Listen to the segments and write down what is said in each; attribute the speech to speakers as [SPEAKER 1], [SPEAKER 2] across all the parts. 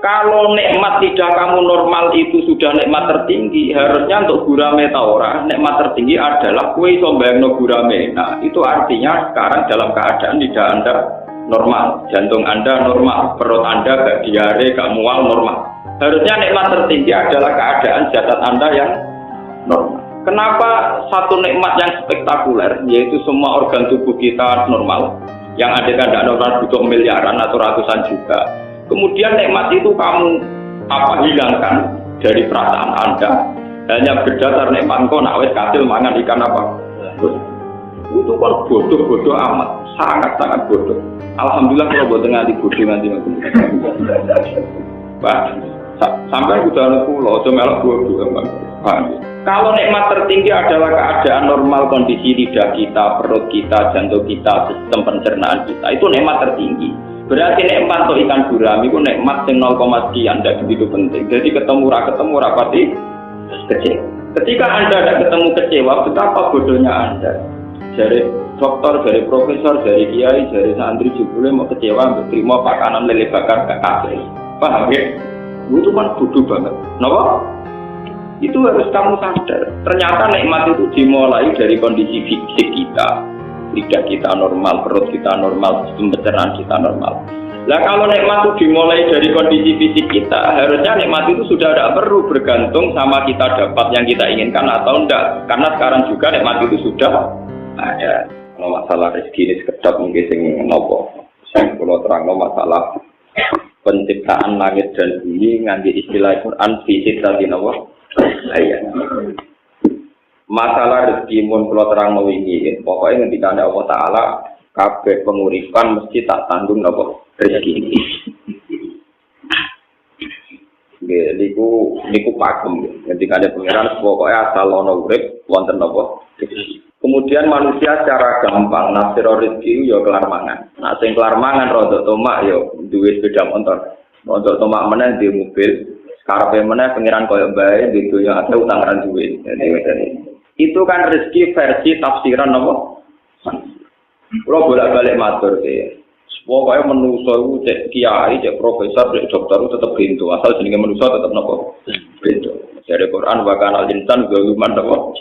[SPEAKER 1] Kalau nikmat tidak kamu normal itu sudah nikmat tertinggi, harusnya untuk gurame ta ora, nikmat tertinggi adalah kue iso mbayangno gurame. Nah, itu artinya sekarang dalam keadaan tidak Anda normal, jantung Anda normal, perut Anda gak diare, gak mual normal. Harusnya nikmat tertinggi adalah keadaan jasad Anda yang normal. Kenapa satu nikmat yang spektakuler, yaitu semua organ tubuh kita normal, yang ada tidak normal butuh miliaran atau ratusan juta. Kemudian nikmat itu kamu hilangkan dari perasaan Anda hanya berdasar nikmat kau nak wes kasil mangan ikan apa? Itu kan bodoh amat, sangat bodoh. Alhamdulillah kalau buat nganti bodoh nanti. Bah, sampai udah pulau, cuma bodoh bang. Kalau nikmat tertinggi adalah keadaan normal kondisi lidah kita, perut kita, jantung kita, sistem pencernaan kita, itu nikmat tertinggi. Berarti nikmat untuk ikan gurami itu nikmat yang 0, sekian, tidak begitu penting. Jadi ketemu rapati kecil. Ketika Anda tidak ketemu kecewa, betapa bodohnya Anda. Dari dokter, dari profesor, dari kiai, dari santri jebule mau kecewa, terima pakanan lele bakar ke kafe. Paham ya? Itu kan bodoh banget. Kenapa? Itu harus kamu sadar. Ternyata nikmat itu dimulai dari kondisi fisik kita. Lidah kita normal, perut kita normal, sistem pencernaan kita normal. Nah kalau nikmat itu dimulai dari kondisi fisik kita, harusnya nikmat itu sudah tidak perlu bergantung sama kita dapat yang kita inginkan atau enggak. Karena sekarang juga nikmat itu sudah ada. Kalau masalah rezeki ini sekedap mungkin sing nopo. Saya kalau terang masalah penciptaan langit dan bumi nganti istilah Quran fisik tadi nopo. Masalah rezeki mun kula terang mau ini, pokoknya ketika ada Allah Taala kabeh penguripan mesti tak tanggung napa rezeki ini. Nggih niku pakem. Ketika ada pangeran pokoknya asal ana urip wonten napa. Kemudian manusia secara gampang nafsir rezeki ya kelar mangan. Nah sing kelar mangan rodok tomak ya duwe sepeda motor. Rodok tomak meneh di mobil. Karepe meneh pangeran koyo bae di dunya ada utang duwe. Itu kan rezeki versi tafsiran apa? Kalau bolak-balik matur ya. Pokoknya manusia itu cek kiai, cek profesor, cek dokter itu tetap pintu. Asal jenenge manusia tetap nopo pintu. Dari Quran bahkan al-insan zaluman nopo.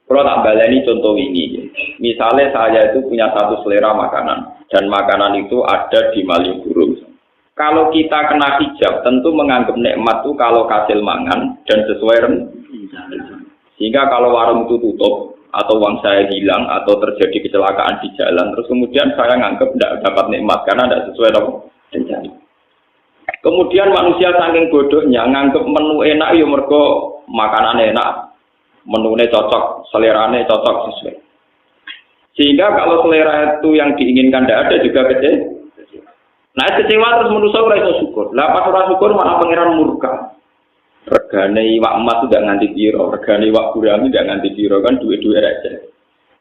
[SPEAKER 1] Kalau tak baleni contoh ini. Misalnya saya itu punya satu selera makanan dan makanan itu ada di Malioboro. Kalau kita kena hijab, tentu menganggap nikmat itu kalau kasil mangan dan sesuai rencana. Sehingga kalau warung itu tutup, atau uang saya hilang, atau terjadi kecelakaan di jalan, terus kemudian saya nganggap tidak dapat nikmat, karena tidak sesuai rencana. Kemudian manusia saking bodohnya, nganggap menu enak, ya mergo makanan enak, menunya cocok, seleranya cocok, sesuai. Sehingga kalau selera itu yang diinginkan tidak ada juga kecewa. Nah kecewa terus manusia ora iso syukur. Lah pas ora syukur malah pangeran murka. Regane iwak emas tidak nganti piro, regane iwak gurami tidak nganti piro kan duit-duit aja.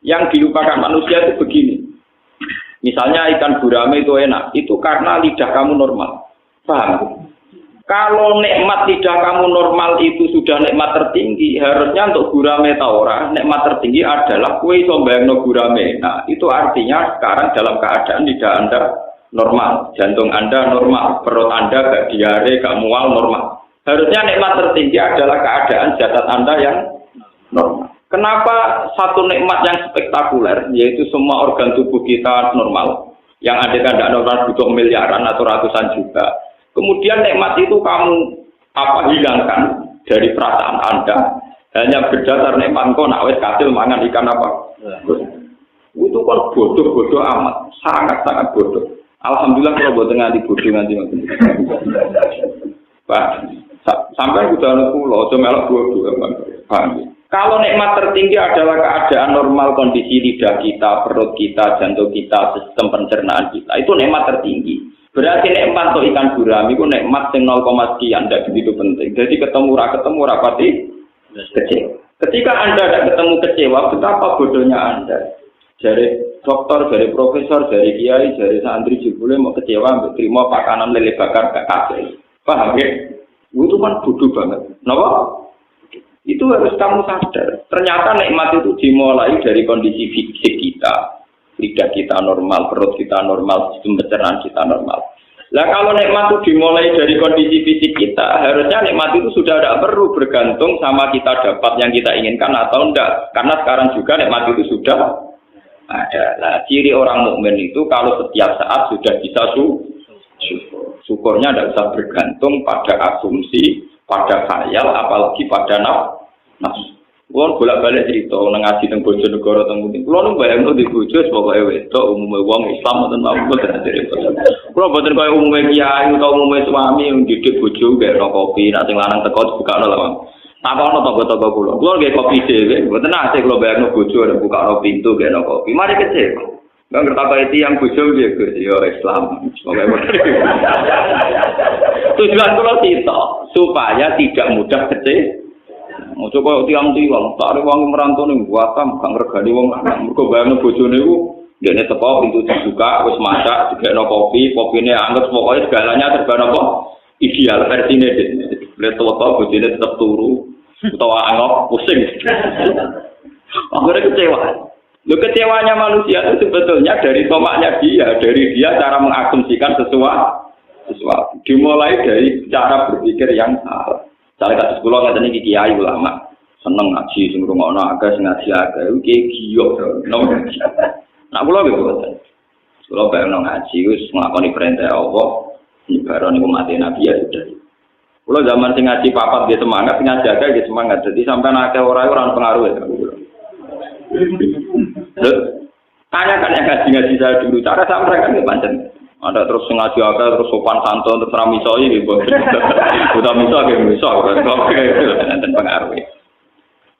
[SPEAKER 1] Yang dilupakan manusia itu begini. Misalnya ikan gurami itu enak, itu karena lidah kamu normal. Paham? Kalau nikmat lidah kamu normal itu sudah nikmat tertinggi, harusnya untuk gurame ta ora, nikmat tertinggi adalah kue iso mbayangno gurame. Nah, itu artinya sekarang dalam keadaan lidah Anda normal, jantung Anda normal, perut Anda gak diare, gak mual normal. Harusnya nikmat tertinggi adalah keadaan jasad Anda yang normal. Kenapa satu nikmat yang spektakuler, yaitu semua organ tubuh kita normal, yang ada tidak normal butuh miliaran atau ratusan juta. Kemudian nikmat itu kamu hilangkan dari perasaan Anda hanya berdasar nikmat kau nak wes kasil mangan ikan apa? Itu kan bodoh amat, sangat bodoh. Alhamdulillah kalau buat nganti bodoh nanti. Pak. Sampai udah pulau, cuma melok dua bang. Kalau nikmat tertinggi adalah keadaan normal kondisi lidah kita, perut kita, jantung kita, sistem pencernaan kita, itu nikmat tertinggi. Berarti nikmat untuk ikan gurami itu nikmat yang 0, sekian, tidak begitu penting. Jadi ketemu rapati kecewa. Ketika Anda tidak ketemu kecewa, betapa bodohnya Anda. Dari dokter, dari profesor, dari kiai, dari santri jebule mau kecewa, terima pakanan lele bakar ke kafe. Paham ya? Itu kan bodoh banget. Kenapa? Itu harus kamu sadar. Ternyata nikmat itu dimulai dari kondisi fisik kita. Lidah kita normal, perut kita normal, sistem pencernaan kita normal. Lah kalau nikmat itu dimulai dari kondisi fisik kita, harusnya nikmat itu sudah tidak perlu bergantung sama kita dapat yang kita inginkan atau enggak. Karena sekarang juga nikmat itu sudah ada. Nah, ciri orang mukmin itu kalau setiap saat sudah bisa syukur. Syukurnya tidak usah bergantung pada asumsi, pada khayal, apalagi pada nafsu. Kulo bolak-balik cerita nang ngaji teng Bojonegoro teng Kuning. Kulo nu bayangno di bojo pokoke wedok umume wong Islam mboten mboten cerita. Kulo mboten kaya umume kiai utawa umume suami yang didik bojo gak kopi, nek sing lanang teko bukakno lho. Takono tangga-tangga kulo. Kulo nggih kopi dhewe, mboten ate kulo bayangno bojo nek bukakno pintu gak kopi. Mari kecewa. Nggak ngerti itu yang bojo nggih Gus, ya Islam. Tujuan kulo itu supaya tidak mudah kecewa. Mau coba tiang-tiang, tak ada uang merantau nih, buatam, gak ngergani uang anak. Mereka bayangin bojone itu, dia teko pintu dibuka, terus masak, juga kopi, kopinya anget, pokoknya segalanya serba apa ideal versi ini. Lihat tua-tua bojone tetap turu, atau angok, pusing. Akhirnya kecewa. Kecewanya manusia itu sebetulnya dari tomaknya dia, dari dia cara mengasumsikan sesuatu. Dimulai dari cara berpikir yang salah. Saya kata sekolah katanya kiai ulama seneng ngaji, sing ngrungokno agak sing ngaji agak, iki giyok, nomor. Nah, kula gitu kan. Kula pengen ngaji wis nglakoni perintah Allah, ibarat niku mati Nabi ya sudah. Kula zaman sing ngaji papat dia semangat, ngaji agak dia semangat. Jadi sampai akeh ora pengaruh ya. Tanyakan yang ngaji saya dulu, cara sampai kan pancen. Ada terus ngaji agak, terus sopan santun, terus ramisoi gitu. Udah misal, dan pengaruh.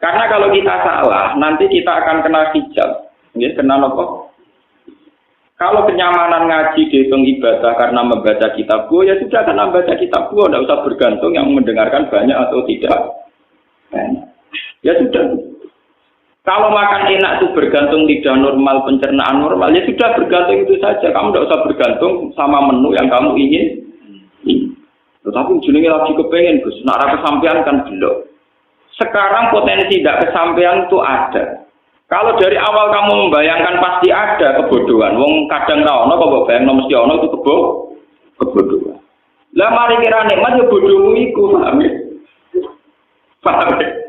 [SPEAKER 1] Karena kalau kita salah, nanti kita akan kena hijab. Ya, kena apa? Kalau kenyamanan ngaji dihitung ibadah karena membaca kitab gua, ya sudah karena membaca kitab gua, tidak usah bergantung yang mendengarkan banyak atau tidak. Ya sudah. Kalau makan enak itu bergantung lidah normal, pencernaan normal, ya sudah bergantung itu saja. Kamu tidak usah bergantung sama menu yang kamu ingin. Tetapi jenenge lagi kepengen, Gus. Nak ra kesampaian kan belum. Sekarang potensi tidak kesampaian itu ada. Kalau dari awal kamu membayangkan pasti ada kebodohan. Wong kadang ra ono kok bayangno mesti ono itu kebodohan. Lah mari kira nikmat ya bodohmu iku, paham ya? Paham ya?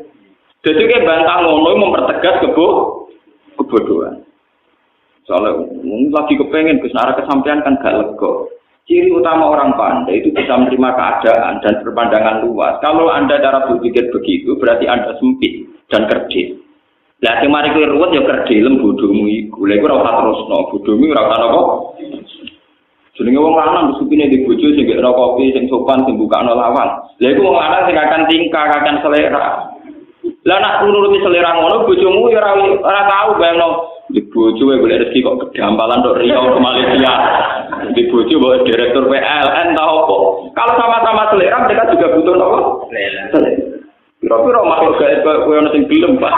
[SPEAKER 1] Jadi kayak bantah ngono mempertegas kebodohan. Soalnya lagi kepengen Gus Nara kesampaian kan gak lega. Ciri utama orang pandai itu bisa menerima keadaan dan berpandangan luas. Kalau Anda cara berpikir begitu berarti Anda sempit dan kerdil. Lah sing mari kowe ruwet ya kerdil bodohmu iku. Lha iku ora usah terusno, bodohmu ora usah apa. Jenenge wong lanang supine di bojo sing gak kopi sing sopan sing bukakno lawang. Lha iku wong lanang sing akan tingkah, akan selera. Lah nak nuruti selera ngono bojomu ya ora tau bayangno di bojo wae golek rezeki kok kedampalan tok Riau ke Malaysia. Di bojo bawa direktur PLN tau apa. Kalau sama-sama selera mereka juga butuh apa? Selera. Kira-kira makhluk gaib kowe ono sing gelem, Pak.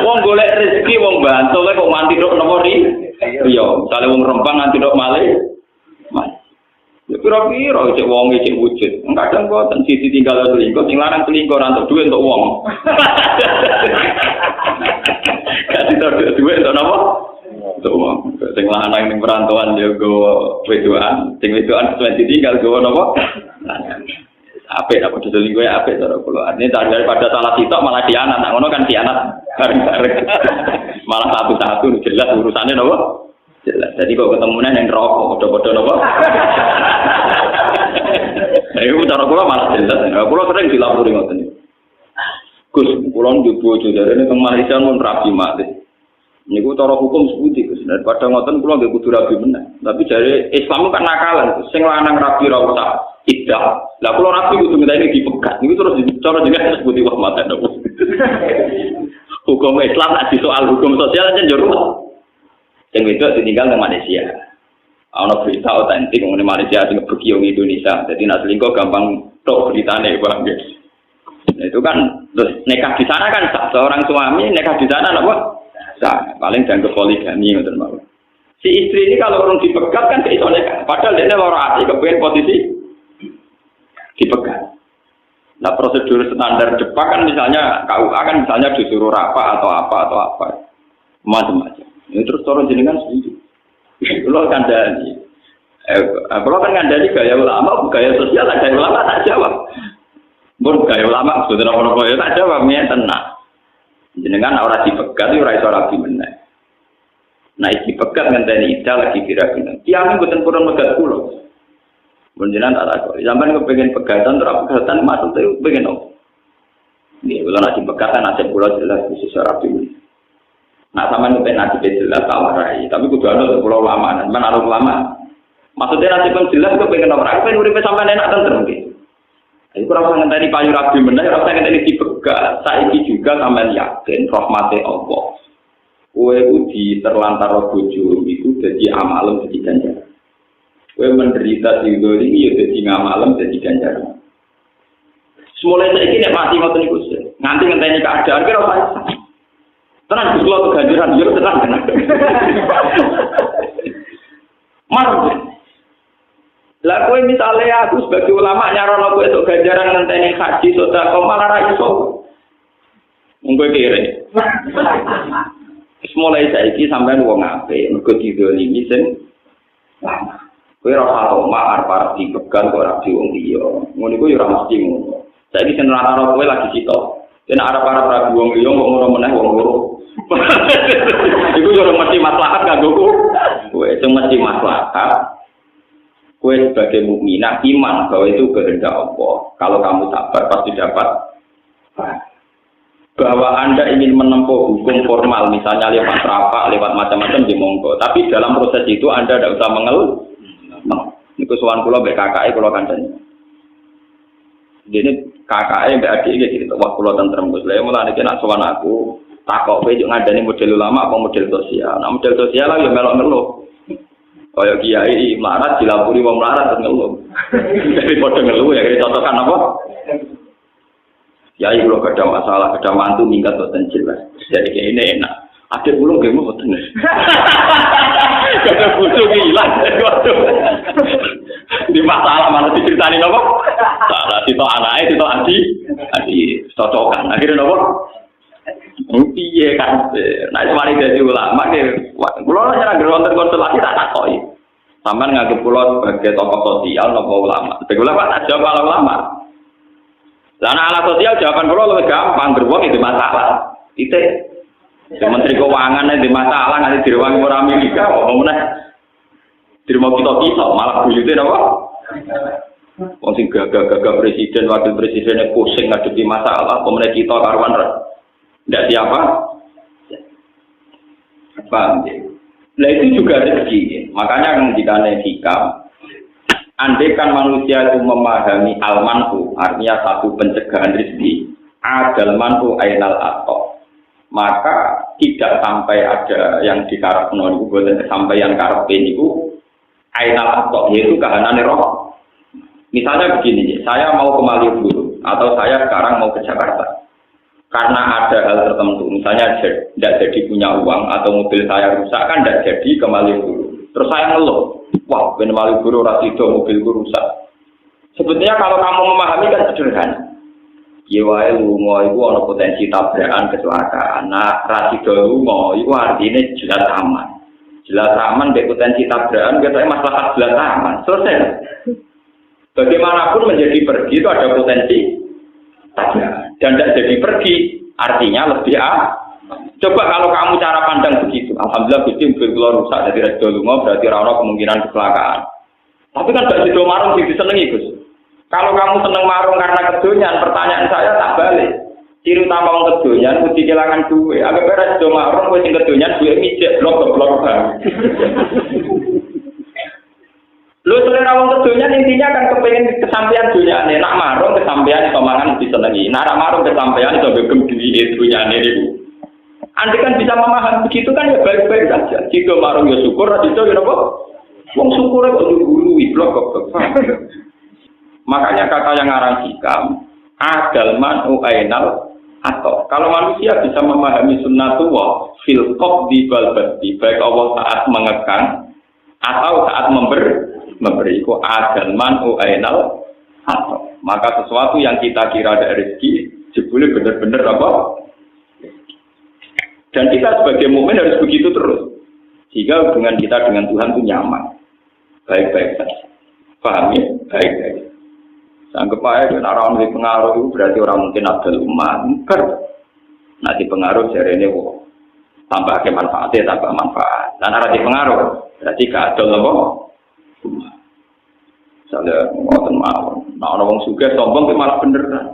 [SPEAKER 1] Wong golek rezeki wong bantu kok nganti tok napa Riau. Misale wong Rempang nganti tok Malaysia. Ya pira-pira cek wong cek wujud. Kadang kok sisi tinggal selingkuh, sing larang selingkuh ora entuk duit untuk wong. Gak entuk duit untuk napa? Untuk wong. Sing lanang ning perantauan ya go wedoan, sing wedoan sesuai tinggal go napa? Apik apa selingkuh ya apik cara kula. Ini daripada salah sitok malah dianat. Nah, ngono kan dianat bareng-bareng. Malah satu-satu jelas urusannya napa? Jelas. Jadi kok ketemunya yang rokok, bodoh-bodoh apa? Nah, itu cara kula malah jelas. Kula sering dilapori ngoten. Gus, kula njobo jare ning Malaysia mun rabi mati. Niku cara hukum seputi Gus. Daripada ngoten kula nggih kudu rabi meneh. Tapi jare Islam kan nakalan. Sing lanang rabi ra usah iddah. Lah kula rabi kudu ngenteni dipegat. Niku terus cara jenenge seputi wah mate. Hukum Islam nek soal hukum sosial aja njur. Yang itu ditinggal di Malaysia. Ada berita otentik mengenai Malaysia yang pergi ke Indonesia. Jadi nak selingkuh gampang tok beritanya bang. Nah, itu kan terus nikah di sana kan seorang suami nikah di sana apa? Sah. Paling jangan poligami ngoten mawon. Si istri ini kalau orang dipegat kan iso nikah. Padahal dia lara ati kepengen posisi dipegat. Nah prosedur standar Jepang kan misalnya KUA kan misalnya disuruh rapa atau apa macam-macam. Ini terus orang jenengan setuju. Kalau kandani, Kalau kan ngandani gaya ulama, gaya sosial, gaya ulama tak jawab. Pun gaya ulama sebetulnya apa-apa ya tak jawab, ya tenang. Jenengan orang dipegat, orang iso rabi meneh. Nah, dipegat ngenteni ida lagi kira-kira. Kiamat mboten purun megat kula. Mun jenengan tak tahu. Sampeyan kepengin pegatan, ora pegatan maksudnya pengen opo? Nggih, kula nek dipegatan nasib kula jelas khusus rabi meneh. Nah, sampeyan kepengin nasib jelas tawarai, tapi kudu ana kula ulama, sampeyan ana ulama. Maksudnya nasib pun jelas kok pengen ora pengen uripe sampean enak tentrem iki. Iku ora usah ngenteni payu rabi meneh, ora usah ngenteni dipegat. Saiki juga sampean yakin rahmate Allah. Kowe iku di terlantar bojo iku dadi amalem dadi ganjaran. Kowe menderita di dunia iki ya dadi ngamalem dadi ganjaran. Semulai saiki nek mati ngoten niku nganti ngenteni keadaan kira ora usah. Tenan kula ganjaran yo tenan. Marah. Lah kowe misale aku sebagai ulama nyarono kowe esuk ganjaran ngenteni haji sedekah malah ra iso. Monggo kire. Wis mulai saiki sampean wong apik, mergo didolimi sing lama. Kowe ora usah arep-arep dipegang kok ora di wong liya. Ngono iku yo ora mesti ngono. Saiki sing rata-rata kowe lagi sitok. Yen arep-arep ra wong liya kok ngono meneh wong loro. Iku yo ora mesti maslahat kanggo kowe, sing mesti maslahat. Kue sebagai mukminah iman bahwa itu kehendak Allah. Kalau kamu sabar pasti dapat. Bahwa Anda ingin menempuh hukum formal, misalnya lewat rapak, lewat macam-macam di monggo. Tapi dalam proses itu Anda tidak usah mengeluh. Ini kesuwan pulau BKKI pulau kandang. Jadi KKI BAD gitu. Wah pulau tentrem gus. Saya mulai nak suwan aku takok pe juga ada model ulama apa model sosial. Nah model sosial lah ya melok ngeluh. Kaya kiai melarat dilapuri wong melarat terus ngeluh. Jadi padha ngeluh ya kira contohkan apa? Kiai kula gak ada masalah, gak ada mantu minggat boten jelas. Jadi kayak ini enak. Adik kula nggih boten. Gak ada bojo hilang. Di masalah mana diceritani napa? Salah sitok anake, sitok adi cocokan. Akhirnya napa? Piye kan, nek mari dadi ulama ke, kula ora ngerti konstelasi tak takoki. Sampeyan nganggep kula sebagai tokoh sosial napa ulama? Sebagai ulama tak jawab ala ulama. Lah nek ala sosial jawaban kula luwih gampang, beruang itu masalah. Titik. Menteri Keuangan itu masalah nganti direwangi ora Amerika, kok meneh. Dirimo kita malah buyute napa? Wong sing gagah-gagah presiden, wakil presidennya pusing ngadepi masalah, pemenang kita karuan tidak siapa? Paham ya? Nah itu juga rezeki. Makanya ketika hikam, andaikan manusia itu memahami al-manfu, artinya satu pencegahan rezeki, adal manfu ainal ato, maka tidak sampai ada yang dikarepno niku boten kesampaian karepe niku ainal ato, yaitu kahanane roh. Misalnya begini, saya mau ke Malioboro atau saya sekarang mau ke Jakarta. Karena ada hal tertentu, misalnya tidak jadi punya uang atau mobil saya rusak kan tidak jadi ke Malioboro. Terus saya ngeluh, wah ben Malioboro rasido mobilku rusak. Sebetulnya kalau kamu memahami kan sederhana. Ya wae lunga iku ana potensi tabrakan kecelakaan. Nah rasido lunga iku artinya jelas aman. Jelas aman mek potensi tabrakan ketoknya maslahat jelas aman. Selesai. Bagaimanapun menjadi pergi itu ada potensi dan tidak jadi pergi artinya lebih coba kalau kamu cara pandang begitu, alhamdulillah Gusti mobil kula rusak dari redo lunga berarti ora ono kemungkinan kecelakaan. Tapi kan gak sido marung sing disenengi Gus. Kalau kamu seneng marung karena kedonyan, pertanyaan saya tak balik. Ciri utama wong kedonyan mesti kehilangan duit. Agak beres sido marung kowe sing kedonyan duit mijek blok-blok bang. Lu selera wong kedonyan intinya kan kepengen kesampaian dunyane. Nak marung kesampaian iso mangan disenengi. Nak marung kesampaian iso gegem duwike dunyane niku. Andai kan bisa memahami begitu kan ya baik-baik saja. Jika marung ya syukur, jika ya apa? Wong syukur kok digului blok kok. Makanya kata yang ngarang hikam, adal man'u ainal atau kalau manusia bisa memahami sunnatullah fil qabdi bal badi, baik Allah saat mengekang atau saat memberi ku adal man'u ainal atau maka sesuatu yang kita kira ada rezeki jebule benar-benar apa? Dan kita sebagai mukmin harus begitu terus. Sehingga hubungan kita dengan Tuhan itu nyaman. baik-baik saja. Paham ya? Baik-baik. Anggap aja orang di pengaruh itu berarti orang mungkin ada umat. Nanti pengaruh jadi ini tambah ke manfaatnya, tambah manfaat. Dan arah di pengaruh berarti gak ada loh. Misalnya ngoten mawon. Nah orang suka sombong itu malah bener kan.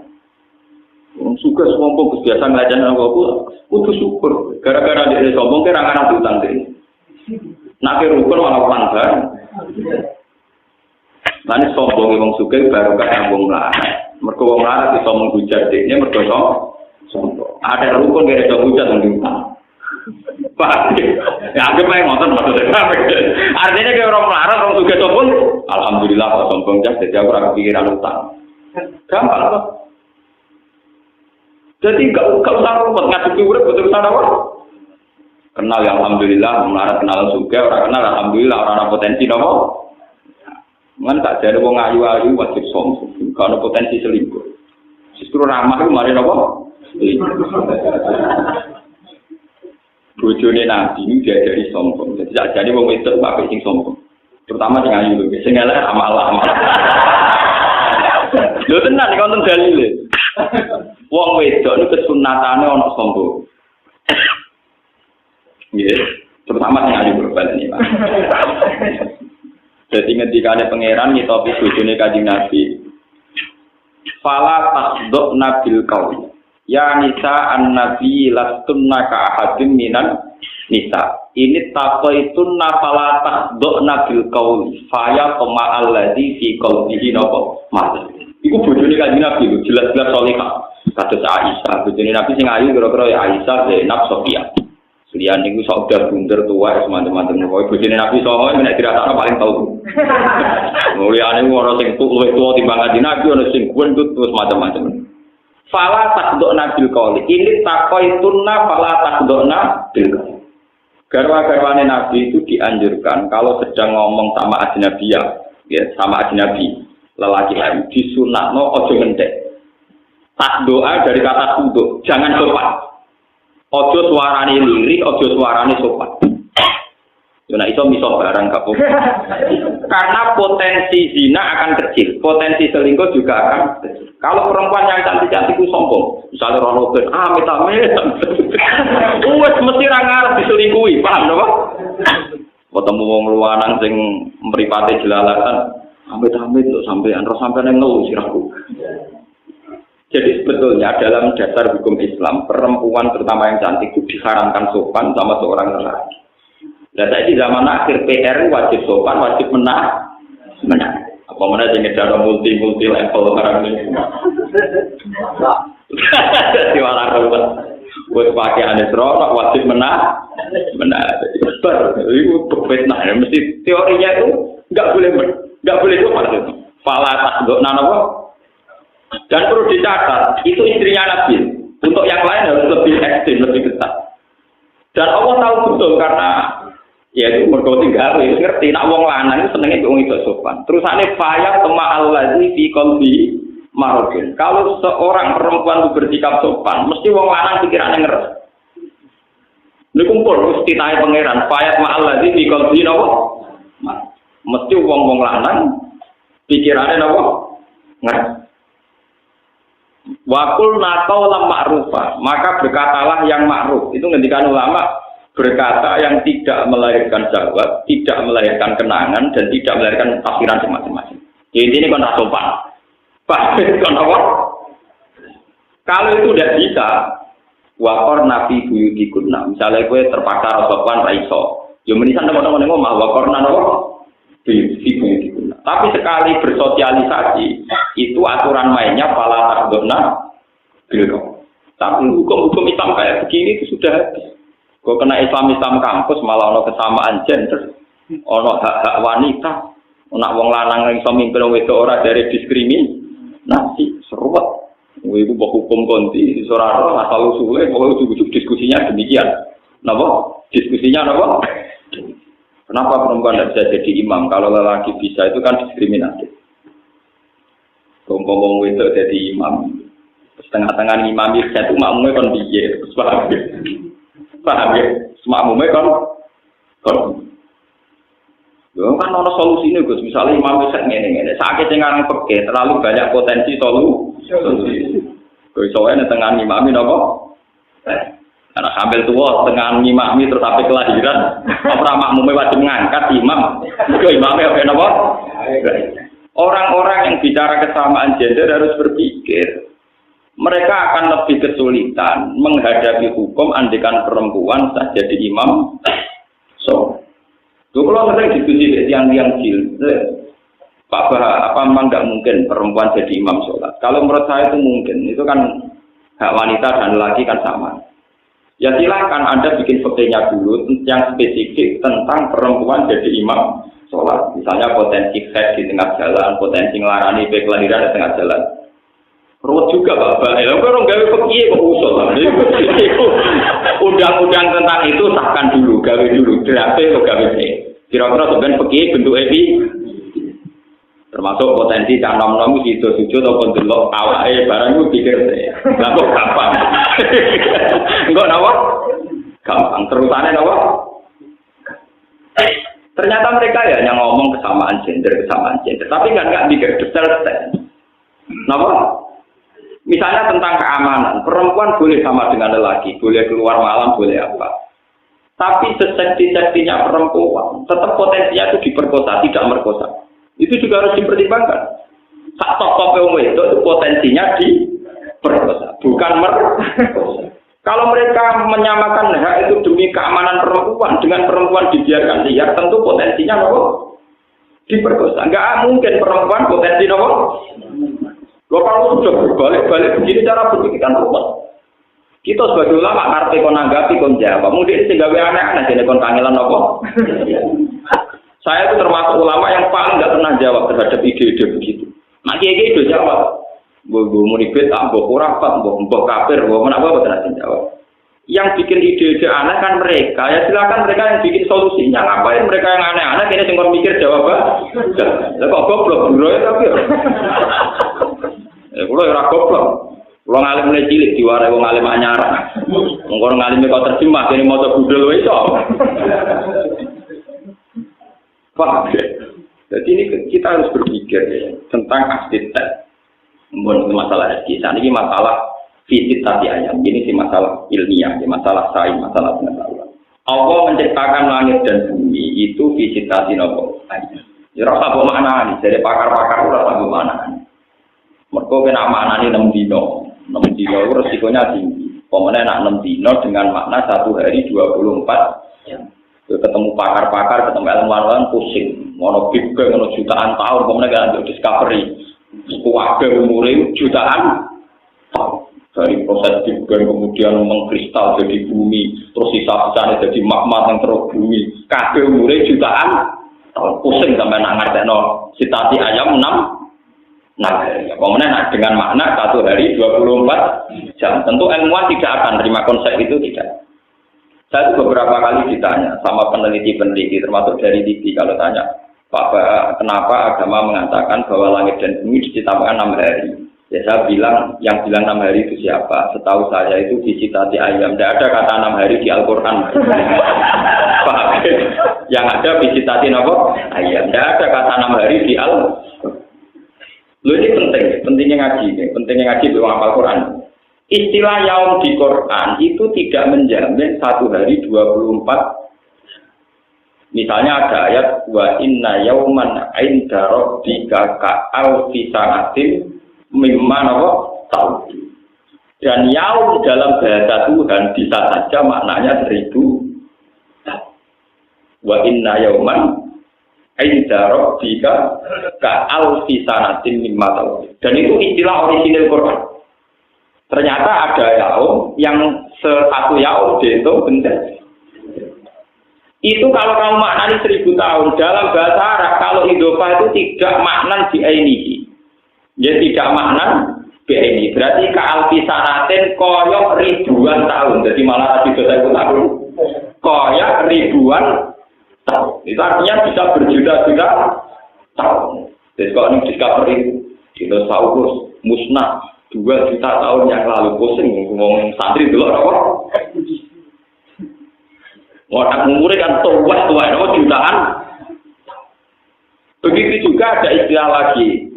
[SPEAKER 1] Orang suka sombong biasa ngelajan aku kudu syukur. Gara-gara dia sombong kira akan utang deh. Nak rukun malah langgar. Nanti sombong wong sugih baru kaya wong melarat. Mergo wong melarat iso menghujat dekne mergo sombong. Ada rukun kaya iso hujat nang utang. Pak, ya anggap ae ngoten maksudnya. Artinya kaya orang melarat wong sugih sombong, alhamdulillah kok sombong jas dadi aku ora kepikiran utang. Gampang kok. Jadi gak usah rumput ngadepi urip betul sana wae. Kenal ya alhamdulillah, melarat kenal sugih, ora kenal alhamdulillah ora ana potensi napa. Mana tak jadi wong ayu-ayu wajib sombong. Kalau potensi selingkuh. Justru ramah itu mari apa? Bojone Nabi ini diajari sombong. Jadi tak jadi wong wedok pakai sing sombong. Terutama sing ayu lho. Sing elek amal-amal. Lho tenan iki wonten dalile. Wong wedok niku kesunatane ana sombong. Nggih, terutama sing ayu berbalik ini, Pak. Jadi ngendikane pangeran ngitopi bojone Kanjeng Nabi. Fala tasduk nabil qaul. Ya nisa an-nabi lastunna ka ahadin minan nisa. Ini taqaitunna fala tasduk nabil qaul. Faya tama alladzi fi qalbihi napa? Mas. Iku bojone Kanjeng Nabi jelas-jelas salihah. Kados Aisyah, bojone Nabi sing ayu kira-kira ya Aisyah, Zainab, Sofia. Lian niku sok udah bunder tua teman-teman kowe bojone Nabi songo nek dirasakno paling tau. Mulyane ora sing luwih tuwa timbang Kanjeng Nabi ana sing gendut terus macam-macam. Fala takdona bil qauli. Ini taqaitunna fala takdona bil qauli. Garwa-garwane Nabi itu dianjurkan kalau sedang ngomong sama ajnabiyah, ya sama ajnabi, lelaki lain disunatno aja ngendek. Tak doa dari kata tunduk, jangan sopan. Ojo suarane lirik, ojo suarane sopan. Yo nek iso miso barang gak apa-apa. Karena potensi zina akan kecil, potensi selingkuh juga akan kecil. Kalau perempuan yang cantik-cantik itu sombong, misalnya Ronaldo, amit-amit, wes mesti ra ngarep diselingkuhi, paham apa? Ketemu wong luanan sing mripate jelalatan, amit-amit lho sampean ro sampean ngeluh siraku. Jadi sebetulnya dalam dasar hukum Islam, perempuan terutama yang cantik itu diharamkan sopan sama seorang lelaki. Dan saya di zaman akhir PR wajib sopan, wajib menang. Apa mana yang ada multi level sekarang ini? Di mana ruwet? Buat pakai aneh serok, wajib menang. Itu berbeda. Mesti teorinya itu nggak boleh sopan. Fala tasduk nanawa. Dan perlu dicatat, itu istrinya Nabi. Untuk yang lain harus lebih ekstrim, lebih ketat. Dan Allah tahu betul karena ya itu mergo tinggal ngerti nak wong lanang itu senenge wong itu sopan. Terusane faya tama allazi fi qalbi marudin. Kalau seorang perempuan itu bersikap sopan, mesti wong lanang pikirane ngeres. Niku kumpul mesti tae pangeran faya tama allazi fi qalbi napa? Mesti wong-wong lanang pikirane napa? Ngeres. Wakul nakau lam ma'rufah, maka berkatalah yang ma'ruf. Itu ngendikan ulama, berkata yang tidak melahirkan syahwat, tidak melahirkan kenangan, dan tidak melahirkan tafsiran masing-masing. Jadi ini kan sopan. Pak, kenapa? Kalau itu tidak bisa, wakor nabi buyutikunna. Misalnya gue terpaksa sopan raiso, yo menisan teman-teman ngomong wakor napa? Buyutikunna. Tapi sekali bersosialisasi, itu aturan mainnya pala takdona bilko. Tapi hukum-hukum Islam kayak begini itu sudah habis. Kok kena Islam kampus malah ono kesamaan gender, ono hak-hak wanita, ono wong lanang yang iso mimpin wedok ora dari diskriminasi, seruat. Iku hukum konti, ora asal usule, pokoknya ujug-ujug diskusinya demikian. Napa? Diskusinya napa? Kenapa perempuan tidak bisa jadi imam? Kalau lelaki bisa, itu kan diskriminatif. Ngomong itu jadi imam. Setengah-tengah imam itu satu makmumnya kan biye. Paham ya? Makmumnya kan. Kan ono solusine Gus, misalnya imam wis ngene-ngene, sakit sing ngarang peke terlalu banyak potensi solusi. Kowe soalé nang tengah imami napa? Anak sambil tua tengah imami terus sampai kelahiran, ora makmume wajib ngangkat imam. Iku imame apa napa? Orang-orang yang bicara kesamaan gender harus berpikir. Mereka akan lebih kesulitan menghadapi hukum andikan perempuan sah jadi imam. Kalau sering diskusi dengan tiang jil, Pak Bah, apa memang nggak mungkin perempuan jadi imam sholat? Kalau menurut saya itu mungkin, itu kan hak wanita dan laki kan sama. Ya silakan Anda bikin faktornya dulu yang spesifik tentang perempuan jadi imam sholat. Misalnya potensi head di tengah jalan, potensi ngelarani kelahiran di tengah jalan. Ruwet juga Bapak, orang gawe fakih kok usul. Undang-undang tentang itu sahkan dulu, gawe dulu, draft atau gawe kira-kira sebenarnya fakih bentuk epi. Termasuk potensi cak nom-nom sujud ataupun delok awake barang itu pikir saya. Lah kok gampang. Enggak napa? Gampang terusane napa? Ternyata mereka ya hanya ngomong kesamaan gender, tapi enggak mikir detail. Napa? Misalnya tentang keamanan, perempuan boleh sama dengan lelaki, boleh keluar malam, boleh apa. Tapi sesekti-sektinya perempuan, tetap potensinya itu diperkosa, tidak merkosa. Itu juga harus dipertimbangkan. Tak top itu potensinya diperkosa, bukan merkosa. Kalau mereka menyamakan hak itu demi keamanan perempuan, dengan perempuan dibiarkan liar, tentu potensinya diperkosa. Enggak mungkin perempuan potensi kalau sudah berbalik-balik begini cara berpikir kan ruwet. Kita sebagai ulama ngerti kon nanggapi kon jawab. Mungkin sing gawe aneh-aneh dene kon kangelan apa? Saya itu termasuk ulama yang paling enggak pernah jawab terhadap ide-ide begitu. Nah, kiai itu jawab. Mbok munibet, mbok khurafat, mbok kafir, mbok menapa boten jawab. Yang bikin ide-ide aneh kan mereka. Ya silakan mereka yang bikin solusinya. Ngapain mereka yang aneh-aneh kene sing kon mikir jawab. Lah kok goblok bro ya tapi. Kulo ora goblok. Kulo ngalim mulai cilik diwarai wong alim anyar. Wong ngalime kok terjemah kene maca budal wae iso. Paham ya? Jadi ini kita harus berpikir ya, tentang arsitek. Bukan masalah kisah, ini masalah fisik tadi ayam. Ini sih masalah ilmiah, masalah sains, masalah pengetahuan. Allah menciptakan langit dan bumi itu fisik tadi nopo ayam. Ya rasa apa makna nih? Jadi pakar-pakar rasa apa makna nih? Mereka kena makna ini 6 dino itu resikonya tinggi. Pemenang nak 6 dino dengan makna 1 hari 24 jam. Ketemu pakar-pakar, ketemu ilmuwan pusing. Mau Big Bang, mau jutaan tahun, pemenang kan ada discovery. Kuwabe umurnya jutaan tahun. Dari proses Big Bang kemudian mengkristal jadi bumi, terus sisa-sisanya jadi magma yang terus bumi. Kabeh umurnya jutaan tahun. Pusing sampai nak ngerti sitati ayam 6. Nah, pemenang dengan makna 1 hari 24 jam. Tentu ilmuwan tidak akan terima konsep itu, tidak. Saya itu beberapa kali ditanya sama peneliti-peneliti, termasuk dari TV, kalau tanya, Pak, kenapa agama mengatakan bahwa langit dan bumi diciptakan 6 hari? Ya saya bilang, yang bilang 6 hari itu siapa? Setahu saya itu disitati ayam. Tidak ada kata 6 hari di Al-Quran. Pak, yang ada disitati apa? Ayam. Tidak ada kata 6 hari di Al-Quran. Loh ini pentingnya ngaji di Al-Quran. Istilah yaum di Quran itu tidak menjamin 1 hari 24. Misalnya ada ayat wa inna yauman 'inda rabbika ka'alfi sanatin mimma tahun. Dan yaum dalam bahasa Tuhan bisa saja maknanya 1000 tahun. Wa inna yauman 'inda rabbika ka'alfi sanatin mimma tahun. Dan itu istilah orisinil Quran. Ternyata ada yaum yang 1 yaum dihitung bentar. Itu kalau kamu maknani 1000 tahun dalam bahasa Arab, kalau idhofah itu tidak maknan bi ainihi. Ya tidak maknan bi ainihi. Berarti ka'alfi sanatin koyok ribuan tahun. Jadi malah 1000 tahun. Koyok ribuan tahun. Itu artinya bisa berjuta-juta tahun. Jadi kalau ini discovery dinosaurus musnah 2 juta tahun yang lalu, pusing ngomong santri dulu apa? Orang umurnya kan tua, jutaan. Begitu juga ada istilah lagi.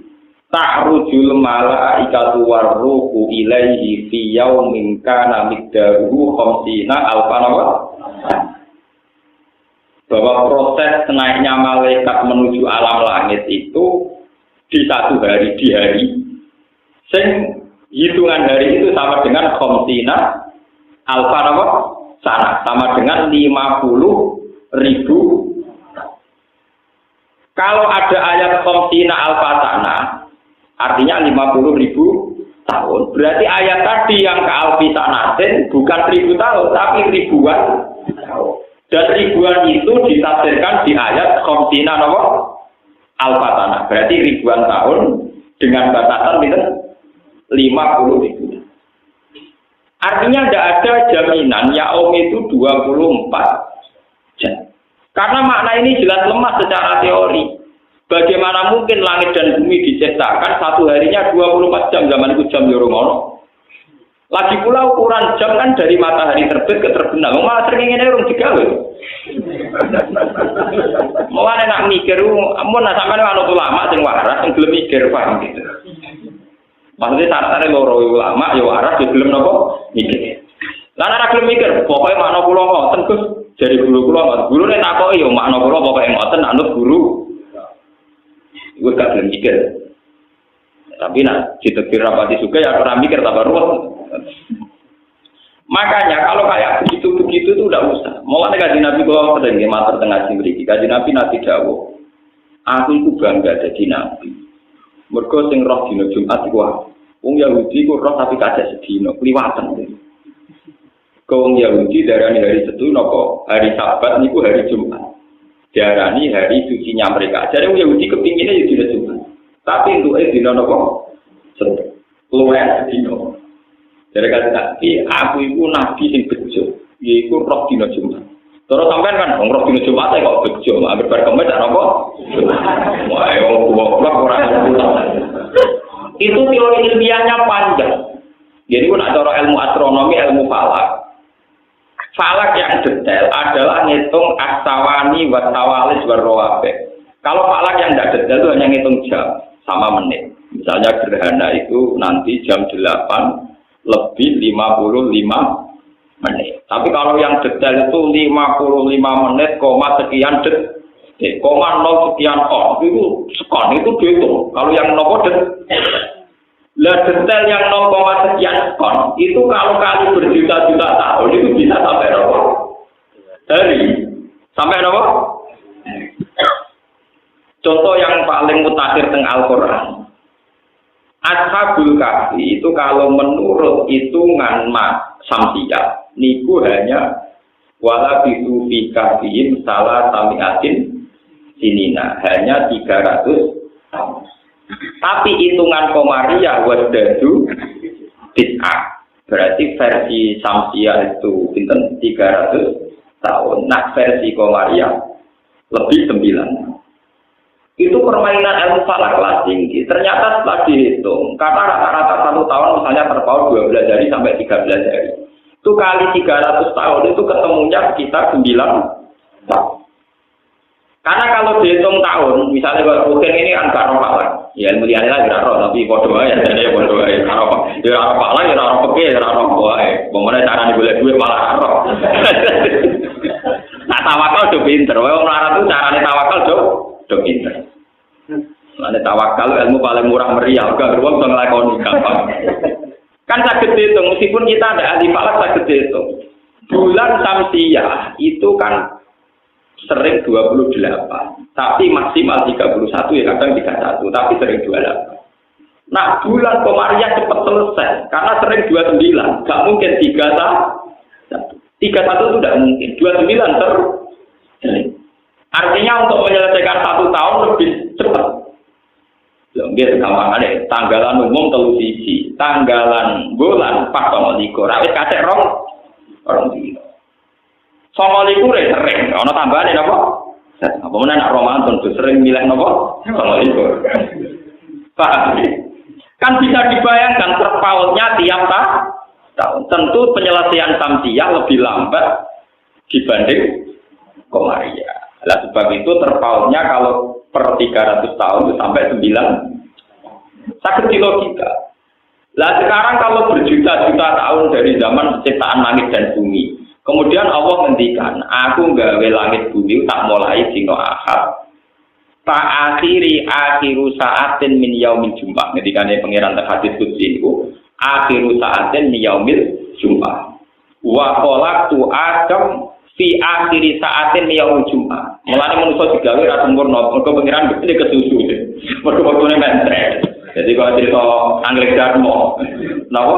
[SPEAKER 1] Ta'rujul malaikatu warruhu ilaihi fi yaumin kana miqdaruhu 50 alfan. Bahwa proses naiknya malaikat menuju alam langit itu di satu hari, di hari sing hitungan hari itu sama dengan 50 alfan sana, sama dengan 50.000. Kalau ada ayat 50 alfan sana, artinya 50.000 tahun. Berarti ayat tadi yang ke alfisanatin bukan 1000 tahun, tapi ribuan tahun. Dan ribuan itu ditafsirkan di ayat khamsina alfatana. Berarti ribuan tahun dengan batasan itu 50.000. Artinya tidak ada jaminan yaum itu 24 jam. Karena makna ini jelas lemah secara teori. Bagaimana mungkin langit dan bumi diciptakan satu harinya 24 jam, zaman itu jam Yoromono. Lagi pula ukuran jam kan dari matahari terbit ke terbenam. Malah sering ingin urung digawe. Mau nak mikir, mau sampai ana ulama sing waras sing gelem mikir paham gitu. Maksudnya syaratnya loro ulama ya waras ya gelem napa mikir. Lah nek gelem mikir, pokoke makna kula ngoten Gus, jare guru kula ngoten. Gurune takoki ya makna kula pokoke ngoten anut guru. Iku gak gelem mikir. Tapi nak ditekir rapati juga ya ora mikir tambah ruwet. Makanya kalau kayak begitu itu udah usah. Mulane kanjeng Nabi kula sering matur teng ngaji mriki. Kanjeng Nabi dawuh, aku iku bangga dadi nabi. Mergo sing roh dina Jumat iku wong Yahudi ku roh tapi kadek sedina, kliwatan. Wong Yahudi darani hari Setu napa hari Sabat niku hari Jumat. Diarani hari sucinya mereka. Jadi wong Yahudi kepinginnya ya dina Jumat. Tapi entuke dina napa? Setu. Luwih sedina. Dari kata aku itu nabi sing bejo, yaitu roh dina Jumat. Terus sampean kan roh dina Jumat kok bejo, ambil berkemet apa? Wah, goblok ora ngerti. Itu teori ilmiahnya panjang. Jadi pun ada ilmu astronomi, ilmu falak. Falak yang detail adalah ngitung as-sawani wa tawalis wa rawabe. Kalau falak yang tidak detail itu hanya ngitung jam sama menit. Misalnya gerhana itu nanti jam 8 lebih 55 menit. Tapi kalau yang detail itu 55 menit, sekian detik, koma 0 sekian on, itu sekon, itu dihitung. Kalau yang nopo lah detail yang 0, sekian sekon, itu kalau kali berjuta-juta tahun, itu bisa sampai nopo? Hari. Sampai nopo? Contoh yang paling mutakhir teng Al-Quran. Ashabul Kahfi itu kalau menurut hitungan Samsiyah niku hanya wala bisu fi kahfihim salah samiatin sinina, hanya 300 tahun. Tapi hitungan Komariah wasdadu bid'ah. Berarti versi Samsiyah itu pinten 300 tahun. Nah versi Komariah lebih 9. Itu permainan ilmu falak kelas tinggi. Ternyata setelah dihitung, karena rata-rata 1 tahun misalnya terpaut 12 hari sampai 13 hari. Itu kali 300 tahun itu ketemunya sekitar 9 tahun. Karena kalau dihitung tahun, misalnya kalau rutin ini kan gak roh falak. Ya ilmu liane lah gak roh, tapi podo aja. Jadi podo aja. Ya roh falak, ya roh peke, ya roh boy. Bagaimana cara boleh duit malah roh. Nah tawakal udah pinter. Orang melarat itu caranya tawakal udah pinter. Ada tawakal ilmu paling murah meriah, gak beruang bisa ngelakoni gampang. Kan sakit dihitung, meskipun kita ada ahli falak sakit dihitung. Bulan Samsiyah itu kan sering 28, tapi maksimal 31 ya kadang 31, tapi sering 28. Nah bulan Komariah cepat selesai, karena sering 29, gak mungkin 31 itu tidak mungkin, 29 terus. Artinya untuk menyelesaikan 1 tahun lebih cepat. Lho, gampangannya tanggalan umum telu siji, tanggalan bulan 4,2. Rawit kasek orang dino. 9,2 sering, ana tambahane napa? Apa meneh nak Ramadan tuh sering milih napa? 9,2. Paham? Kan bisa dibayangkan terpautnya tiap tahun. Tentu penyelesaian Samsiyah lebih lambat dibanding Komariah. Nah, sebab itu terpautnya kalau per 300 tahun sampai 9. Sakit di logika. Lah sekarang kalau berjuta-juta tahun dari zaman penciptaan langit dan bumi, kemudian Allah ngendikan, aku gawe langit bumi tak mulai dino Ahad. Tak akhiru saatin min yaumil Jumat. Ngendikane pangeran hadis qudsi niku, akhiru saatin min yaumil Jumat. Wa qalaqtu Adam fi akhiri saatin min yaumil Jumat. Mulane manusa digawe ra sempurna, mergo pangeran mesti kesusu. Mergo waktune mentre. Jadi kalau cerita Anggrek Darmo, kenapa?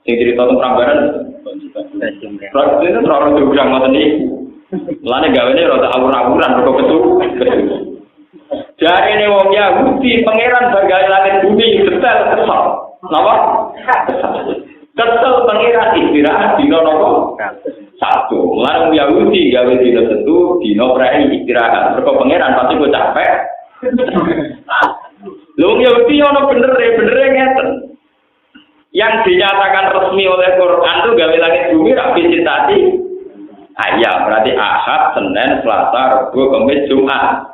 [SPEAKER 1] Yang cerita tentang Prambanan, berarti itu terlalu jauh ngoten iki. Mulane gawene rada awur-awuran mergo kesusu. Dari ini wong Yahudi pangeran bergawe langit bumi detail kesal. Napa? Kesal pangeran istirahat dina napa? Satu. Mulane wong Yahudi gawe dina setu, dina prei istirahat. Mergo pangeran pasti kok capek. Lho Yahudi ono bener ngeten. Yang dinyatakan resmi oleh Quran itu gawe langit bumi ra visitasi. Ya, berarti Ahad, Senin, Selasa, Rabu, Kamis, Jumat.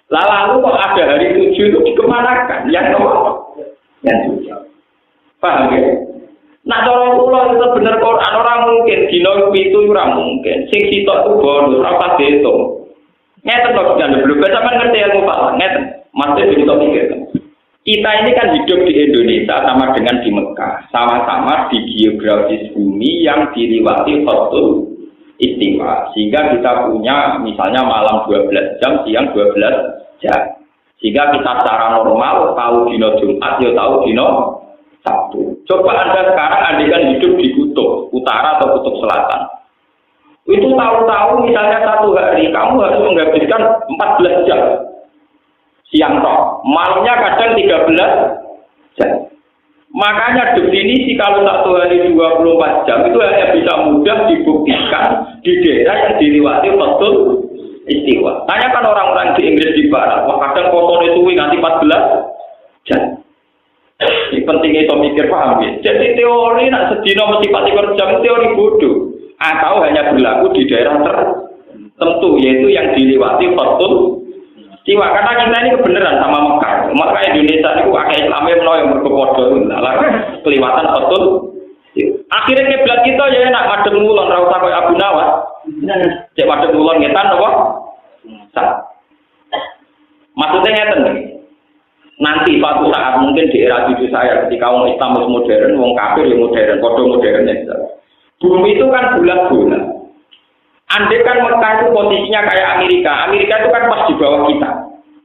[SPEAKER 1] Lalu kok ada hari 7 itu dikemanakan? Yang nomor? Yang 7. Paham ya? Nah, cara kula itu bener Quran orang mungkin dina itu ora mungkin. Sing sitok itu bonus ora pas diitung. Ngeten kok jangan belum sampean ngerti ilmu falak. Ngeten. Masih bisa mikir. Kita ini kan hidup di Indonesia sama dengan di Mekah. Sama-sama di geografis bumi yang diliwati Khatul Istiwa. Sehingga kita punya misalnya malam 12 jam, siang 12 jam. Sehingga kita secara normal tahu dino Jumat, ya tahu dino Sabtu. Coba Anda sekarang andikan hidup di kutub utara atau kutub selatan. Itu tahu-tahu misalnya satu hari kamu harus menghabiskan 14 jam. Siang toh, malamnya kadang 13 jam. Makanya definisi kalau satu hari 24 jam itu hanya bisa mudah dibuktikan di daerah yang dilewati Khatul Istiwa. Tanyakan orang-orang di Inggris di barat, wah kadang kosone suwi nganti 14 jam. Ini pentingnya itu mikir paham ya. Jadi teori nak sedina mesti 24 jam teori bodoh. Atau hanya berlaku di daerah tertentu yaitu yang dilewati Khatul Istiwa, karena kita ini kebenaran sama Mekah. Maka Indonesia itu akeh Islamnya menawa yang berkepodo lah kelewatan Khatul. Akhirnya kiblat kita ya enak madhep ngulon ra usah koyo Abu Nawas. Cek madhep ngulon ngetan apa? Maksudnya ngeten nih. Nanti suatu saat mungkin di era cucu saya ketika orang Islam modern, wong kafir yang modern, podo modern ya. Bumi itu kan bulat-bulat. Andai kan Mekah itu posisinya kayak Amerika. Amerika itu kan pas di bawah kita.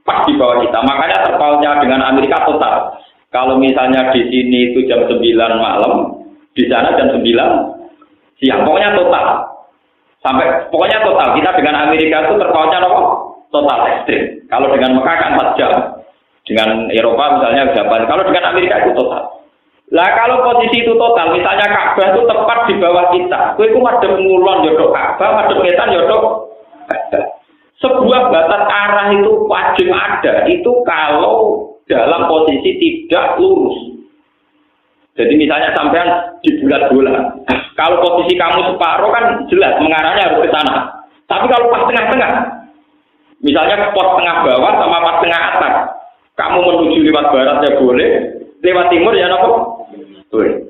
[SPEAKER 1] Pas di bawah kita. Makanya terpautnya dengan Amerika total. Kalau misalnya di sini itu jam 9 malam, di sana jam 9 siang. Pokoknya total. Pokoknya total. Kita dengan Amerika itu terpautnya apa? Total ekstrim. Kalau dengan Mekah kan 4 jam. Dengan Eropa misalnya 8. Kalau dengan Amerika itu total. Lah kalau posisi itu total, misalnya Ka'bah itu tepat di bawah kita. Kowe iku madhep ngulon yo tok Ka'bah, madhep ngetan yo tok Ka'bah. Sebuah batas arah itu wajib ada. Itu kalau dalam posisi tidak lurus. Jadi misalnya sampean di bulat-bulat. Kalau posisi kamu separuh kan jelas mengarahnya harus ke sana. Tapi kalau pas tengah-tengah, misalnya pos tengah bawah sama pas tengah atas, kamu menuju lewat barat ya boleh, lewat timur ya apa? Boleh.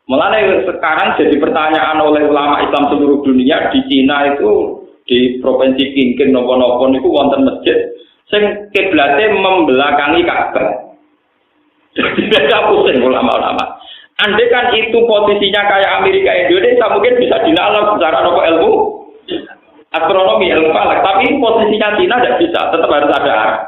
[SPEAKER 1] Mulanya sekarang jadi pertanyaan oleh ulama Islam seluruh dunia. Di Cina itu di provinsi Qinghai nopo-nopo itu wonten masjid sing kiblate membelakangi Ka'bah. Jadi beda pusing ulama-ulama. Andai kan itu posisinya kayak Amerika Indonesia mungkin bisa dinalar secara nopo ilmu astronomi, ilmu falak. Tapi posisinya Cina tidak bisa, tetap harus ada arah.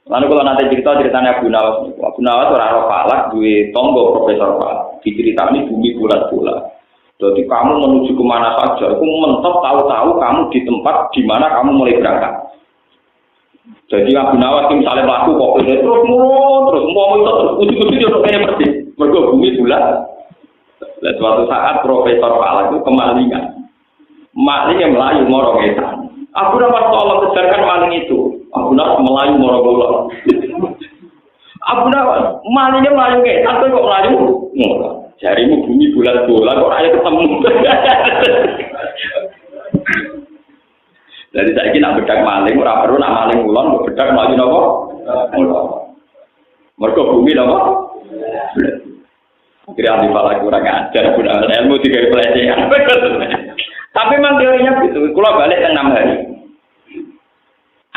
[SPEAKER 1] Lalu kalau nanti ceritanya Abu Nawas orang falak, duwe tonggo profesor falak. Diceritani bumi bulat-bulat. Jadi kamu menuju kemana saja, aku mentok tahu-tahu kamu di tempat di mana kamu mulai berangkat. Jadi Abu Nawas misalnya melaku kok terus mau ujung-ujung dia kayaknya persis. Mergo bumi bulat. Dan suatu saat profesor falak itu kemalingan. Malingnya melayu morongetan. Abu Nawas tolong kejarkan maling itu. Abu Nawas melayu moro-moro. Abu Nawas malingnya melayu kayak tapi kok melayu? Jarimu bumi bulat-bulat kok ayo ketemu. Dari saiki nak bedak maling ora perlu nak maling ulon bedak mlayu napa? Mergo bumi napa? Kira ahli falak kurang ajar guna ilmu digawe pelecehan. Tapi memang teorinya gitu. Kalau balik ke 6 hari.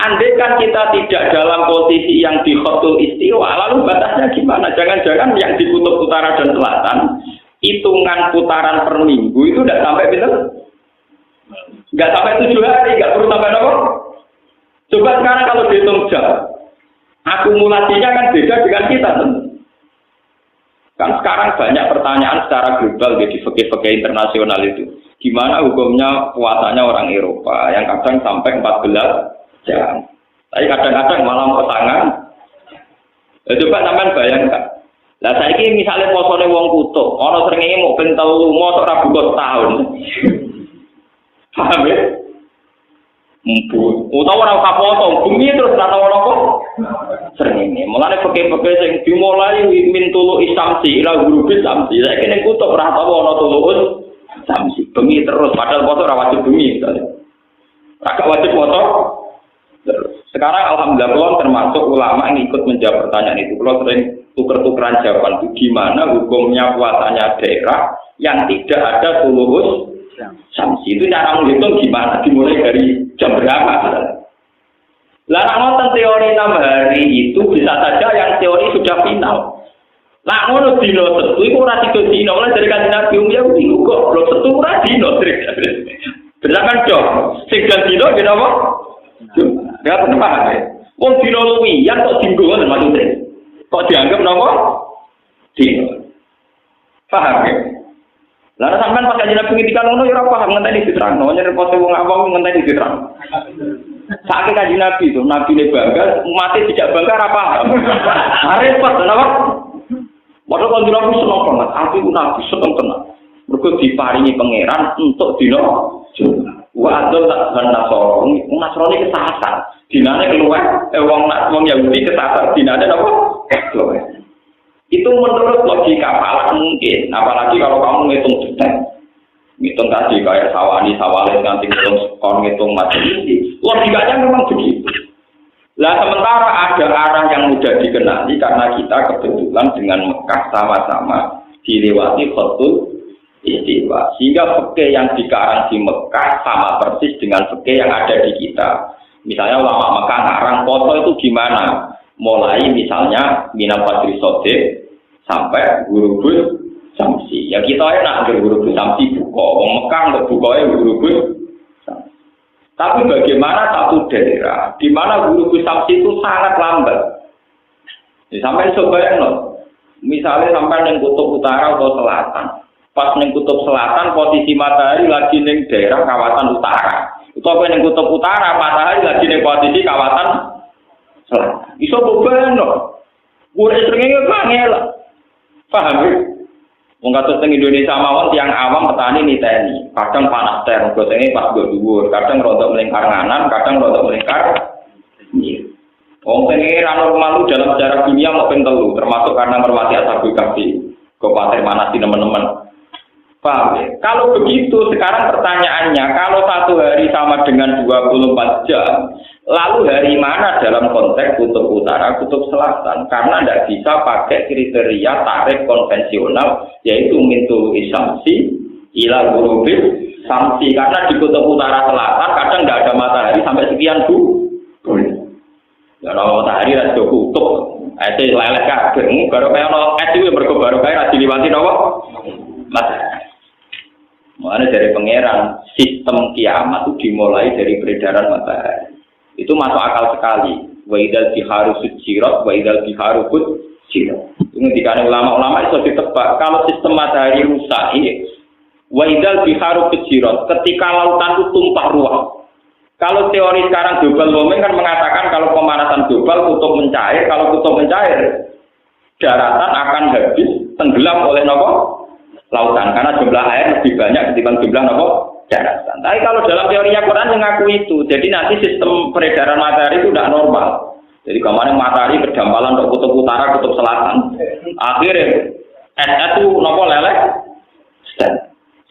[SPEAKER 1] Andai kan kita tidak dalam posisi yang di khotul istiwa, lalu batasnya gimana? Jangan-jangan yang di kutub utara dan selatan, hitungan putaran per minggu itu tidak sampai betul? Nggak sampai 7 hari, nggak perlu sampai apa? Coba sekarang kalau dihitung jam, akumulasinya kan beda dengan kita tentu. Kan sekarang banyak pertanyaan secara global di fikih-fikih internasional itu. Gimana hukumnya puasanya orang Eropa yang kadang sampai 14 jam. Tapi kadang-kadang malah mau tangan. Coba sampean bayangkan. Lah saiki misalnya posone wong kutub, ana srengenge mau ben 3 mosok ora buka setahun. Paham ya? Utawa ora kapotong, bumi terus ora ono kok. Srengenge. Mulane peke-peke sing dimulai min tulu isamsi ila gurubi samsi. Saiki ning kutub ora tau ono tulus samsi. Bumi terus padahal foto ora wajib bumi misalnya. Ora wajib foto. Sekarang alhamdulillah kalau termasuk ulama yang ikut menjawab pertanyaan itu. Kalau sering tuker-tukeran jawaban itu gimana hukumnya puasanya daerah yang tidak ada tulus samsi. Itu cara menghitung gimana? Dimulai dari jam berapa? Lah nonton teori 6 hari itu bisa saja yang teori sudah final. Lah ngono dino setu iku ora tiga dino mulai dari kanjeng Nabi ya iku kok belum setu ora dino berdasarkan jam sing dino ki napa? Ya paham ya. Wong dino luwihan kok dinggo ngoten maksudnya. Kok dianggap napa? Dino. Paham ya? Lah sampean pas kanjeng Nabi ngendikan ngono ya ora paham ngenteni diterangno, nyerepot wong awam ngenteni diterangno. Saking kanjeng Nabi itu, Nabi ne bangga, umat tidak bangga ora paham. Repot napa? Padahal kanjeng Nabi seneng banget, aku Nabi seneng tenan. Mergo diparingi pangeran untuk dina wa adzal lan nasoro. Nasrani kesasar. Dinane keluar wong Yahudi kesasar dinane apa? Keluar. Itu menurut logika falak mungkin, apalagi kalau kamu ngitung detail. Ngitung tadi kayak sawani, sawales, nanti ngitung matematik. Logikanya memang begitu. Lah sementara ada arah yang mudah dikenali karena kita kebetulan dengan Mekah sama-sama dilewati khotul istiwa. Sehingga fikih yang dikarang di Mekah sama persis dengan fikih yang ada di kita. Misalnya ulama Mekah ngarang foto itu gimana? Mulai misalnya minal fadri sodik sampai guru-guru samsi. Ya kita enak guru-guru samsi buka. Wong Mekah untuk bukanya guru-guru. Tapi bagaimana satu daerah di mana guru-guru samsi itu sangat lambat. Ya, sampai sebayang loh. Misalnya sampai neng kutub utara atau selatan. Pas neng kutub selatan posisi matahari lagi neng daerah kawasan utara. Itu apa neng kutub utara matahari lagi neng posisi kawasan selatan. Iso beban loh. Gue seringnya bangel. Paham ya? Wong kados teng Indonesia mawon tiyang awam petani niteni, kadang panas ter, gotenge pas go dhuwur, kadang rodok melingkar nganan, kadang rodok melingkar kiri. Wong pengira normal dalam sejarah dunia mau ping 3, termasuk karena mermati Ashabul Kahfi. Kabupaten mana sih teman-teman? Paham ya? Kalau begitu sekarang pertanyaannya, kalau satu hari sama dengan 24 jam, lalu hari mana dalam konteks kutub utara, kutub selatan? Karena tidak bisa pakai kriteria tarikh konvensional, yaitu mintul isamsi, ila gurubil samsi. Karena di kutub utara selatan kadang tidak ada matahari sampai sekian bulan. Kalau matahari ada kutub, itu leleh kabeh. Baru kayak ono es itu baru kayak diliwati apa? Matahari. Makanya dari pangeran, sistem kiamat itu dimulai dari peredaran matahari. Itu masuk akal sekali. Wa idzal biharu sujirat, wa idzal biharu fujirat. Ini dikane ulama-ulama itu ditebak. Kalau sistem matahari rusak ini, wa idzal biharu fujirat, ketika lautan itu tumpah ruah. Kalau teori sekarang global warming kan mengatakan kalau pemanasan global kutub mencair, kalau kutub mencair, daratan akan habis tenggelam oleh nopo? Lautan, karena jumlah air lebih banyak ketimbang jumlah daratan. Tapi kalau dalam teorinya Quran mengaku itu, jadi nanti sistem peredaran matahari itu tidak normal. Jadi kemarin matahari berdampalan untuk kutub utara, kutub selatan. Akhirnya es itu leleh.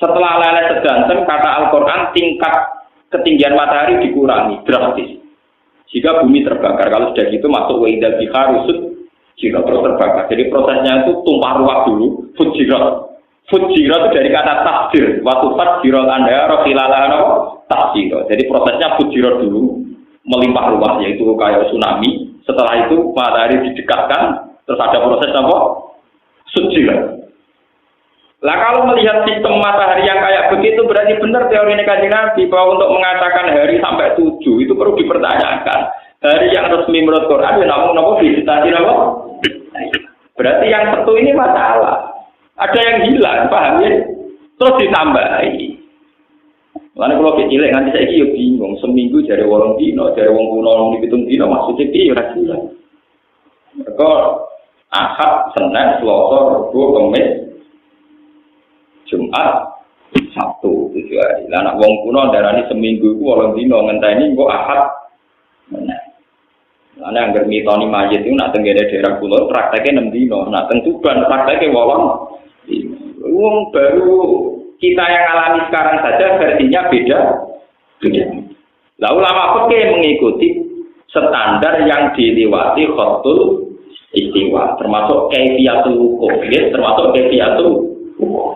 [SPEAKER 1] Setelah leleh sedanten, kata Al-Quran tingkat ketinggian matahari dikurangi drastis. Jika bumi terbakar, kalau sudah gitu masuk waidal bihar rusut jirat terus terbakar. Jadi prosesnya itu tumpah ruah dulu, fujirat. Fujirat itu dari kata takdir. Waktu fujirat anda rohilalah takdir. Jadi prosesnya fujirat dulu, melimpah ruah, yaitu kayak tsunami. Setelah itu matahari didekatkan, terus ada proses apa? Fujirat. Lah kalau melihat sistem matahari yang kayak begitu berarti benar teori Kanjeng Nabi bahwa untuk mengatakan hari sampai 7 itu perlu dipertanyakan. Hari yang resmi menurut Quran ya namun visitasi apa? Berarti yang satu ini masalah. Ada yang hilang, paham ya? Terus ditambahi. Lalu kalau kecil nanti saya yo bingung seminggu jare 8 dino, jare wong kuno 7 dino maksudnya piye ora jelas. Mergo Ahad, Senin, Selasa, Rabu, Kamis Jumat, Sabtu 7 hari. Lah anak wong kuno darani seminggu iku 8 dina ngenteni kok Ahad. Nah. Lah nek anggere mitoni mayit iku nak tenggene daerah kula prakteke 6 dina, nak teng Tuban prakteke 8 dina. Wong baru kita yang alami sekarang saja versinya beda. Lah ulama fikih mengikuti standar yang dilewati khatul istiwa, termasuk kaifiyatul wukuf, termasuk kaifiyatul.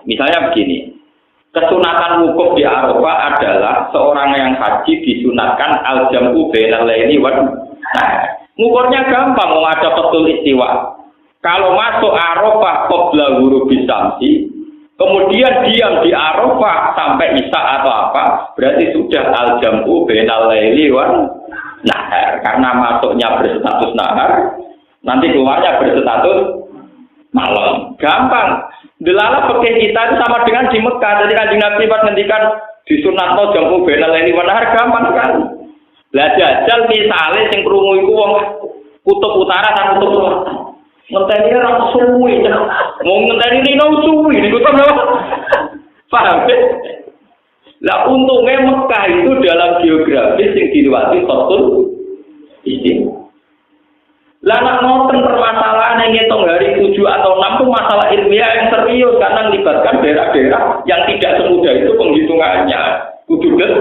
[SPEAKER 1] Misalnya begini, kesunatan wukuf di Arafah adalah seorang yang haji disunatkan al-jam'u bainal laili wan nahar. Ngukurnya gampang, mau ada betul istiwa. Kalau masuk Arafah qabla ghurubi syamsi, kemudian diam di Arafah sampai isya atau apa, berarti sudah al-jam'u bainal laili wan nahar. Karena masuknya berstatus nahar, nanti keluarnya berstatus malam. Gampang. Delala fikih kita itu sama dengan di Mekah. Jadi Kanjeng Nabi pas ngendikan disunatno jam'u bainal laili wan nahar gampang kan. Lah jajal misale sing krungu iku wong kutub utara dan kutub selatan. Ngenteni ora suwi. Wong ngenteni dino suwi niku to lho. Paham? Lah untungnya Mekah itu dalam geografis yang dilewati khutul istiwa. Lah nak ngoten permasalahan yang ngitung hari 7 atau 6 itu masalah ilmiah yang serius karena melibatkan daerah-daerah yang tidak semudah itu penghitungannya. Kudu kan?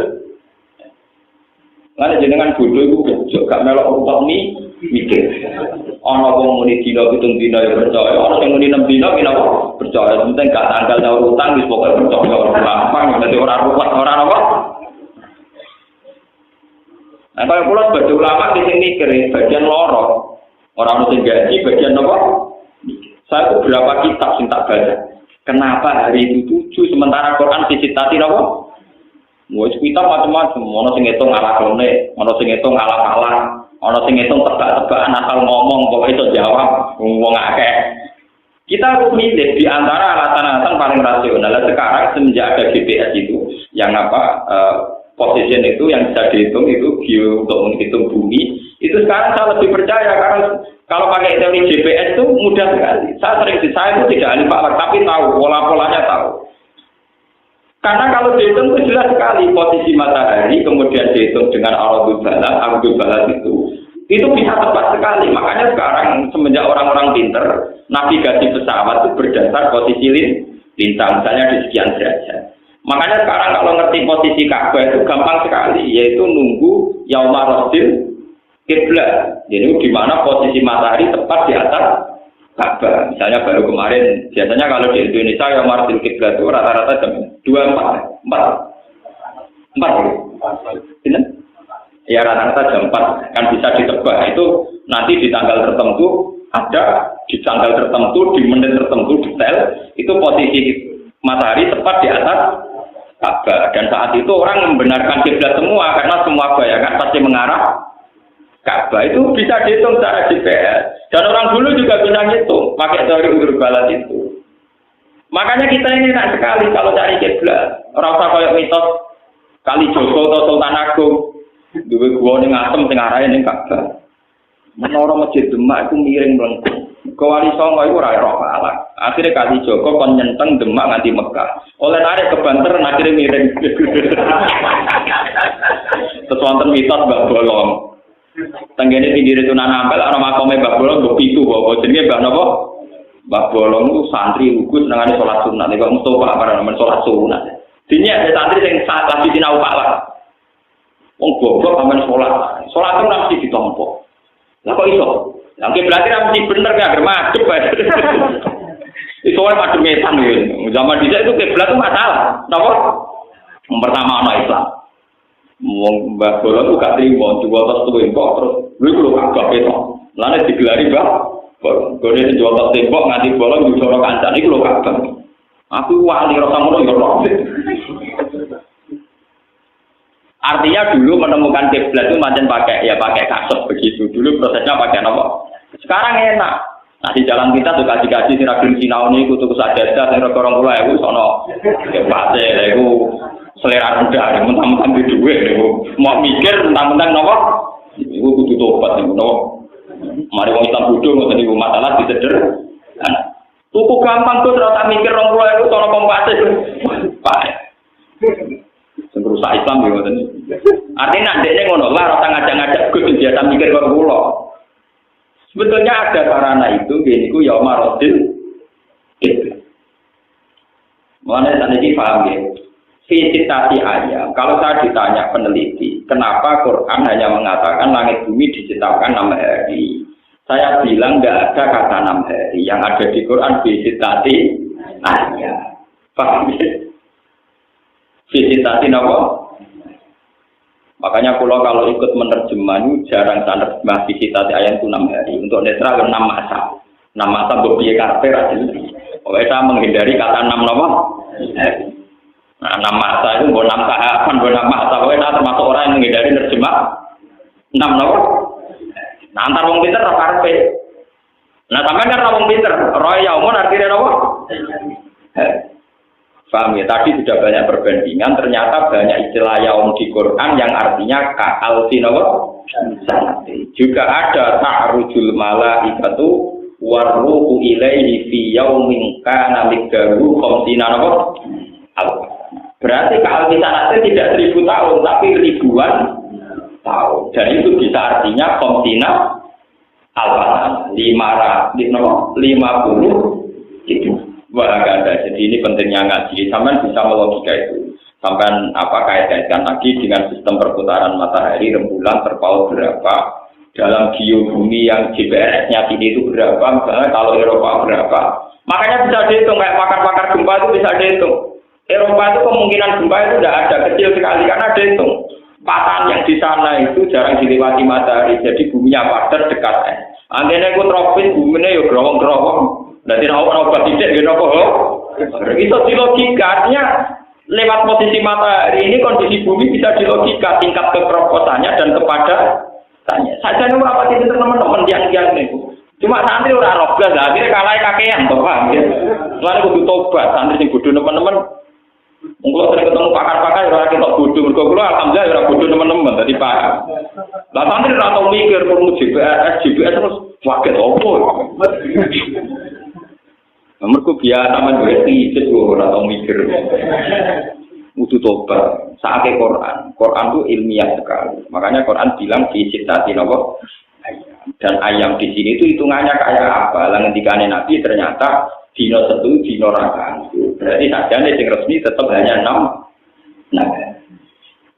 [SPEAKER 1] Lah jenengan bodoh itu gejok gak melok utak mikir. Ana wong muni dina 7 dina ya percaya, ana sing muni 6 dina kena percaya. Penting gak tanggal nyaur utang wis pokoke percaya ora gampang, dadi ora ruwet ora apa. Nah, kalau pulau sebagai ulama di sini mikir bagian loro. Orang mesti gaji bagian apa? Saya itu berapa kitab sing tak baca. Kenapa hari itu 7 sementara Quran disitati apa? Wes kitab macam-macam, ono sing ngitung ala klone, ono sing ngitung ala-ala, ono sing ngitung tebak-tebakan asal ngomong kok iso jawab wong akeh. Kita harus milih di antara alasan-alasan paling rasional. Sekarang semenjak ada GPS itu yang position itu yang bisa dihitung itu untuk menghitung bumi. Itu sekarang saya lebih percaya karena kalau pakai teori GPS itu mudah sekali. Saya itu tidak ahli falak tapi tahu pola-polanya tahu. Karena kalau dihitung itu jelas sekali posisi matahari kemudian dihitung dengan ardul balat itu bisa tepat sekali. Makanya sekarang semenjak orang-orang pinter navigasi pesawat itu berdasar posisi lintang misalnya di sekian derajat. Makanya sekarang kalau ngerti posisi Ka'bah itu gampang sekali yaitu nunggu yaumar rasul kiblat, jadi di mana posisi matahari tepat di atas Ka'bah. Misalnya baru kemarin, biasanya kalau di Indonesia yang martil kiblat itu rata-rata jam 24, 4. Ya rata-rata jam 4 kan bisa ditebak itu nanti di tanggal tertentu ada di tanggal tertentu di menit tertentu detail itu posisi matahari tepat di atas Ka'bah dan saat itu orang membenarkan kiblat semua karena semua bayangan pasti mengarah Ka'bah itu bisa dihitung secara GPS dan orang dulu juga bisa ngitung pakai teori ardul balat itu. Makanya kita ini enak sekali kalau cari kiblat. Ora usah koyo mitos Kali Joko atau Sultan Agung duwe gua ning Asem sing arahe ning Ka'bah. Menara Masjid Demak iku miring mlengkung. Kewali Songo iku ora ora falak. Akhire Kali Joko kon nyenteng Demak nganti Mekah. Oleh narik ke Banter akhire miring. Terus wonten mitos Mbah Bolong. Tenggene pinggire Sunan Ampel ana makome Mbah Bolong mbok pitu apa jenenge Mbah napa? Mbah Bolong ku santri lugu senengane salat sunat. Nek Mustofa apa namanya salat sunat. Dene ada santri sing lagi sinau falak. Wong goblok sampean salat. Salat itu mesti ditampa. Lah kok iso? Lah berarti ra mesti bener gak madhep bae. Itu wae madhep metan yo. Zaman dhisik itu kiblat itu masalah. Napa? Yang pertama ana Islam. Wong Mbah Bola itu gak trimo jual tas tembok terus lha kulo kabeh ketok. Lane digelari Mbah. Gone jual tas tembok nganti bola njoro kancane iku lho kabeh. Aku wali rasa ngono yo. Artinya dulu menemukan kiblat itu macam pakai kasut begitu. Dulu prosesnya pakai apa? Sekarang enak. Nah di jalan kita tuh kaji-kaji si ragil sinau ini kutu kesajadah yang orang pula itu sono kebate itu selera rendah, mentang-mentang di duit mau mikir mentang-mentang apa? Itu kutu tobat itu no. Mari orang Islam bodoh nggak tadi masalah diseder. Tuku gampang tuh terus mikir orang pula itu sono kompatih. Pak. Rusak Islam ya ngoten. Artinya ndekne ngono lah ora ngajak-ngajak Gus biasa mikir karo kula. Sebetulnya ada sarana itu niku ya marodil itu. Mana saniki paham ya? Visitasi ayam. Kalau saya ditanya peneliti, kenapa Quran hanya mengatakan langit bumi diciptakan 6 hari? Saya bilang enggak ada kata 6 hari. Yang ada di Quran visitasi ayam. Paham ya? Visitasi apa? Makanya kalau ikut menerjemah itu jarang menerjemah visitasi ayat itu 6 hari. Untuk netral 6 masa. 6 masa berbiaya karakter aja. Pokoknya saya menghindari kata 6 apa? Nah 6 masa itu 6 tahapan, 6 masa. Pokoknya saya termasuk orang yang menghindari menerjemah 6 apa? Nah antar wong pinter apa-apa. Nah sampai kan wong pinter. Roy yaumun artinya apa? Paham ya? Tadi sudah banyak perbandingan, ternyata banyak istilah yaum di Quran yang artinya ka'al-sinawat. Juga ada ta'rujul malaikatu warruhu ilaihi fi yaumin kana miqdaruhu khamsina nawat. Berarti ka'al-sinawat tidak 1000 tahun, tapi ribuan tahun. Dan itu bisa artinya khamsina al-fatan. 50 gitu. Wah, ada. Jadi ini pentingnya ngaji. Sampai bisa melogika itu. Sampai kait-kaitkan lagi dengan sistem perputaran matahari, rembulan terpaut berapa, dalam geobumi yang GPS-nya sini itu berapa, misalnya kalau Eropa berapa. Makanya bisa dihitung, kayak pakar-pakar gempa itu bisa dihitung. Eropa itu kemungkinan gempa itu tidak ada, kecil sekali karena dihitung. Patahan yang di sana itu jarang dilewati matahari, jadi buminya padat dekat. Anggene ku tropis, buminya ya gerowong-gerowong. Nanti orang tidak gitu kok. Itu di logikanya lewat posisi matahari ini kondisi bumi bisa dilogika tingkat kekeroposannya dan kepada tanya. Saja nih apa itu teman-teman yang itu. Cuma santri orang robbas lah, akhirnya kalah kakean, paham ya. Lalu kudu tobat, santri yang bodoh teman-teman. Kalau sering ketemu pakar-pakar, orang kita bodoh, mereka alhamdulillah orang bodoh teman-teman, tadi paham. Lah santri orang tahu mikir perlu GPS terus waket opo. Mereka biasa menjadi itu orang tahu mikir. Utuh tobat. Saatnya Quran itu ilmiah sekali. Makanya Quran bilang visitasi nopo. Dan ayam di sini itu hitungannya kayak apa? Lah ketika Nabi ternyata dino satu dino rakaat. Berarti sajane sing resmi tetap hanya 6. Nah.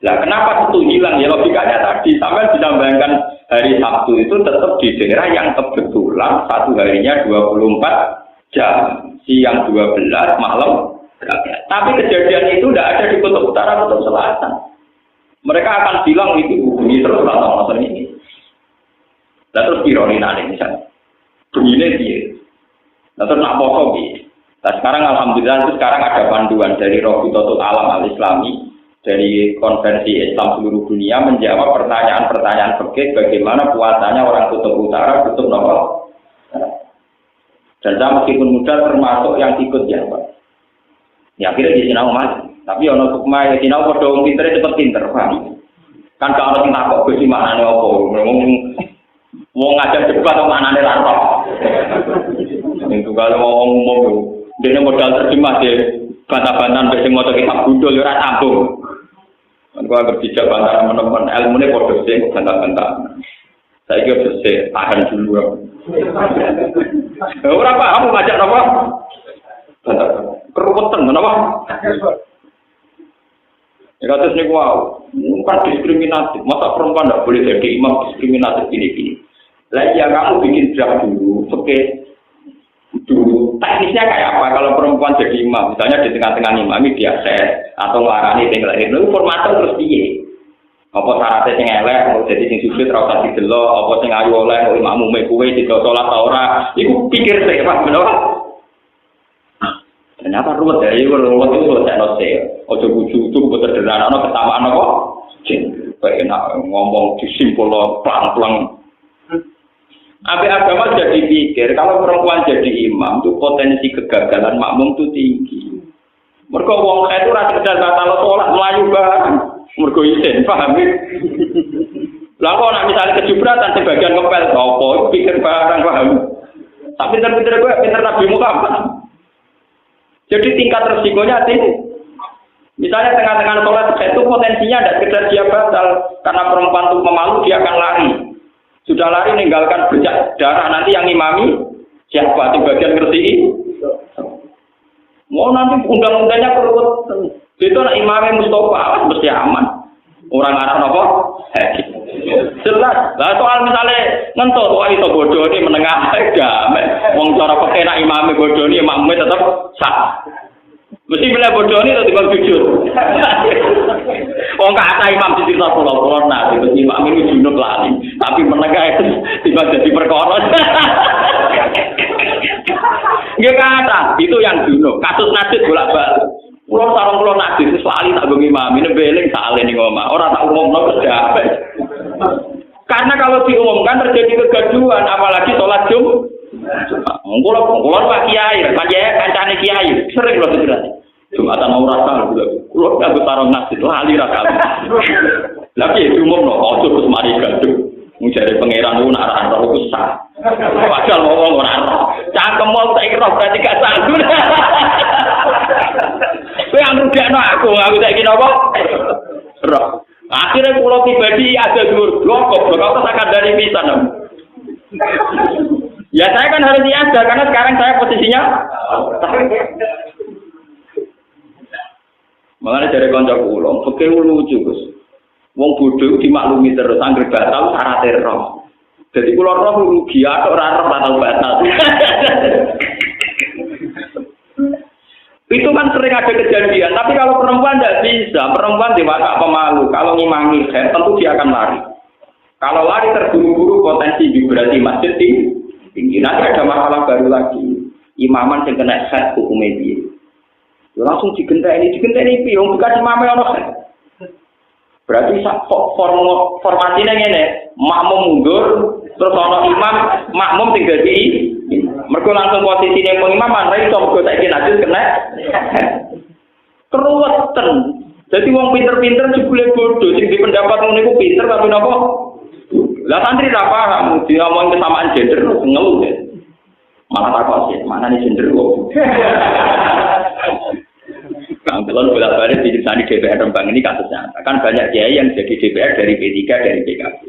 [SPEAKER 1] Lah kenapa itu hilang? Ya logikanya tadi sampai bisa bayangkan hari Sabtu itu tetap di daerah yang kebetulan satu harinya 24 jam, siang 12, malam 12. Tapi kejadian itu tidak ada di kutub utara, kutub selatan. Mereka akan bilang itu bumi terus atau macam ini. Lalu terus ironi nanti misalnya, begini dia. Lalu terus nak poso dia. Nah sekarang alhamdulillah itu sekarang ada panduan dari Rabitatul Alam Al-Islami, dari konvensi Islam seluruh dunia menjawab pertanyaan-pertanyaan fikih bagaimana puasanya orang kutub utara, kutub nomor. Dan saya meskipun muda termasuk yang ikut ya Pak. Ya akhirnya di sinau mati. Tapi ono hukmah ya sinau padha wong pinter cepet pinter, paham. Kan kalau kita takok Gusti maknane apa? Wong ngajak debat kok maknane ra kok. Itu kalau wong umum dene modal terjemah deh bantah-bantahan sing maca kitab gundul ora sambung. Kan kok berbicara bantah teman-teman ilmune padha sing bantah-bantahan. Saya kira bisa tahan dulu. Orang paham ngajak apa? Keruwetan, kenapa? Ya kados niku wow. Bukan diskriminatif. Masa perempuan tidak boleh jadi imam diskriminatif gini-gini. Lah ya kamu bikin draft dulu, oke. Dulu teknisnya kayak apa kalau perempuan jadi imam? Misalnya di tengah-tengah imami dia set atau ngarani tinggal itu formatnya terus piye? Apa syaratnya sing elek mau jadi sing sujud ra usah didelok, apa sing ayu oleh kok imammu mek kowe dido salat ta ora? Iku pikir sik Pak, bener. Ternyata ruwet ya, itu ruwet itu selesai nose. Ojo buju-buju sederhana, ada ketamaan kok. Enak ngomong disimpul pelan-pelan. Abe agama jadi pikir, kalau perempuan jadi imam itu potensi kegagalan makmum itu tinggi. Mergo wong itu rasa sekedar batal sholat melayu bareng. Mergo isin, paham ya? Lah kok nak misalnya kejubratan sebagian ngepel apa, pikir bareng paham. Tapi pinter-pinter gue, pinter Nabi Muhammad. Jadi tingkat resikonya tinggi. Misalnya tengah-tengah sholat itu potensinya tidak sekedar dia batal karena perempuan itu memalu dia akan lari. Sudah lari meninggalkan bercak darah nanti yang imami siapa di bagian ngerti? Mau nanti undang-undangnya perlu itu anak imami Mustafa mesti aman. Orang Arab apa? Jelas. Lah soal misalnya ngentut wah itu bodoh ini menengah enggak. Wong cara pakai nak imami bodoh ini makmum tetap sah. Mesti bila bodoh ini tetap bang jujur. Wong kata imam di cerita pulau-pulau nah itu imam ini junub lali. Tapi menengah itu tiba jadi perkara. Nggak kata itu yang junub. Kasus nasib bolak-balik. Pulau sarung pulau nasib itu lali tak bagi imam ini beling salah nih ngomong. Orang tak umum no kerja. Karena kalau diumumkan terjadi kegaduhan, apalagi sholat Jumat. Ngulur Pak Kiai, Pak Kiai kancane Kiai, sering lho cerita. Jumatan mau rasa kulo nggak sarung nasib lali ra kali. Lah piye diumumno ojo terus mari gaduh. Ngajari pangeran lu nak ora ora sah. Padahal wong ora ora. Cangkemmu tak kira berarti gak sanggup. Kowe yang rugekno aku saiki napa? Roh. Akhirnya pulau pribadi ada dulur blok akan dari pisan. Ya saya kan harus diajar karena sekarang saya posisinya. Makanya dari konco pulau, oke lucu Gus. Wong bodoh dimaklumi terus angger batal syaratnya roh. Jadi pulau roh rugi atau raro batal batal. Itu kan sering ada kejadian, tapi kalau perempuan tidak bisa, perempuan dewasa pemalu, kalau ngimami tentu dia akan lari. Kalau lari terburu-buru potensi vibrasi masjid tinggi, nanti ada masalah baru lagi. Imaman yang kena set hukum media, langsung digenteni piung, bukan imamnya orang set. Berarti formasinya ini, makmum mundur, terus orang imam, makmum tinggal di. Mereka langsung posisinya pengimaman, mereka coba saiki najis kena keruwetan. Jadi wong pinter-pinter jebule bodoh, sing di pendapat ngono iku pinter tapi napa? Lah santri ra paham, diomong kesamaan gender ngeluh. Malah takut sih, mana nih gender kok. Kang Telon bolak-balik diceritani DPR Rembang ini kasusnya. Kan banyak kiai yang jadi DPR dari P3 dari PKB.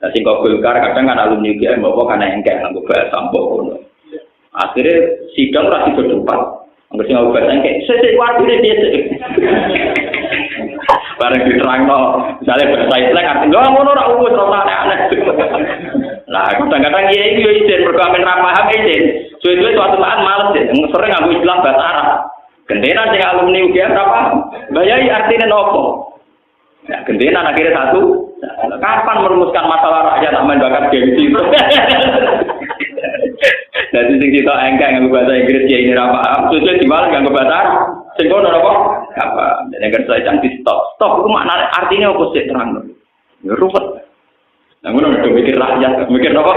[SPEAKER 1] Nah, sing kok Golkar kadang kan alumni kiai mbok karena engkek nganggo bahasa mbok ngono. Akhirnya sidang rasi berdebat. Angger sing aku bahasa engkek, sesek wadine dia. Bareng diterangno, misale bahasa Islam artinya ngono ora wis ora aneh. Lah kadang-kadang kiai iki yo izin mergo amen ra paham izin. Suwe-suwe suatu saat males deh, sering nganggo istilah bahasa Arab. Gentenan sing alumni UGM ra paham. Bayai artine nopo? Ya, gentenan akhirnya satu. Kapan merumuskan masalah rakyat tak main bakat gengsi? Jadi sing kita engkek nganggo bahasa Inggris ya ini ra paham. Suwe diwale nganggo bahasa Arab. Sing kono apa? Apa? Nek kerja cantik stop. Stop itu makna artinya apa sih terang? Ya ruwet. Nah, ngono udah mikir rakyat, mikir apa?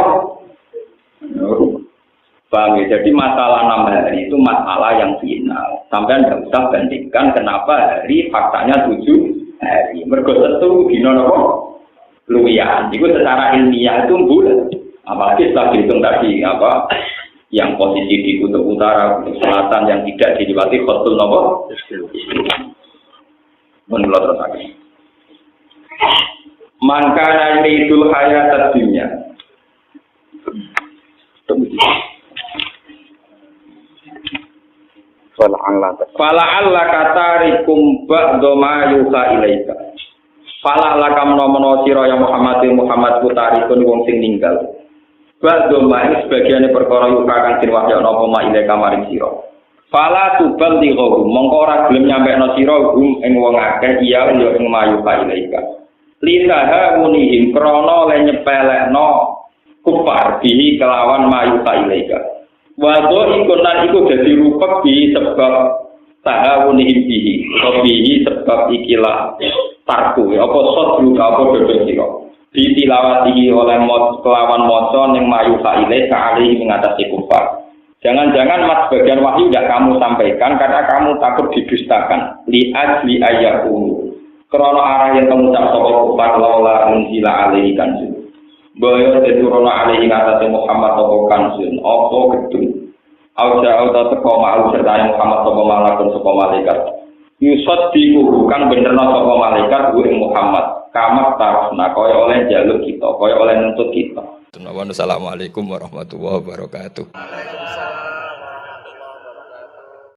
[SPEAKER 1] Bang, jadi masalah 6 hari itu masalah yang final. Sampai tidak usah bandingkan kenapa hari faktanya 7 hari. Mergo tentu dino apa? Luwian. Itu secara ilmiah itu bulat. Apalagi setelah dihitung tadi apa? Yang posisi di kutub utara, kutub selatan yang tidak dilewati khotul apa? Menurut terus lagi. Mangkana yaitul hayat dunya. Fala Allah katarikum ba'da ma yuha ilaika. Fala lakam nomono sira ya Muhammad Muhammad putarikun wong sing ninggal. Ba'do maing sebagiane perkara yuka kang den wahyana apa ma ile kamaring sira. Fala tubal dighu mongko ora gelem nyampekno sira gum ing wong akeh iya ya ing mayuka ilaika. Litaha munihim krana le nyepelekno kufar bihi kelawan mayuka ilaika. Wado ikonan iku dadi rupek bi sebab tahawunihim bihi utawa bihi sebab ikilah tarku apa sodru apa dodol sira ditilawati oleh kelawan maca ning mayu faile kali mengatasi kufar. Jangan-jangan mas bagian wahyu tidak kamu sampaikan karena kamu takut didustakan li ajli ayakum krana arah yang kamu tak sapa kufar laula unzila alaihi kansun boyo teturono alaihi ngatasi Muhammad apa kansun apa gedung auta teko mau serta Muhammad sapa malakun sapa malaikat Yusuf dibukan benerno sapa malaikat ing Muhammad kamat tarafna kaya oleh jaluk kita kaya oleh nuntut kita. Assalamualaikum warahmatullahi wabarakatuh.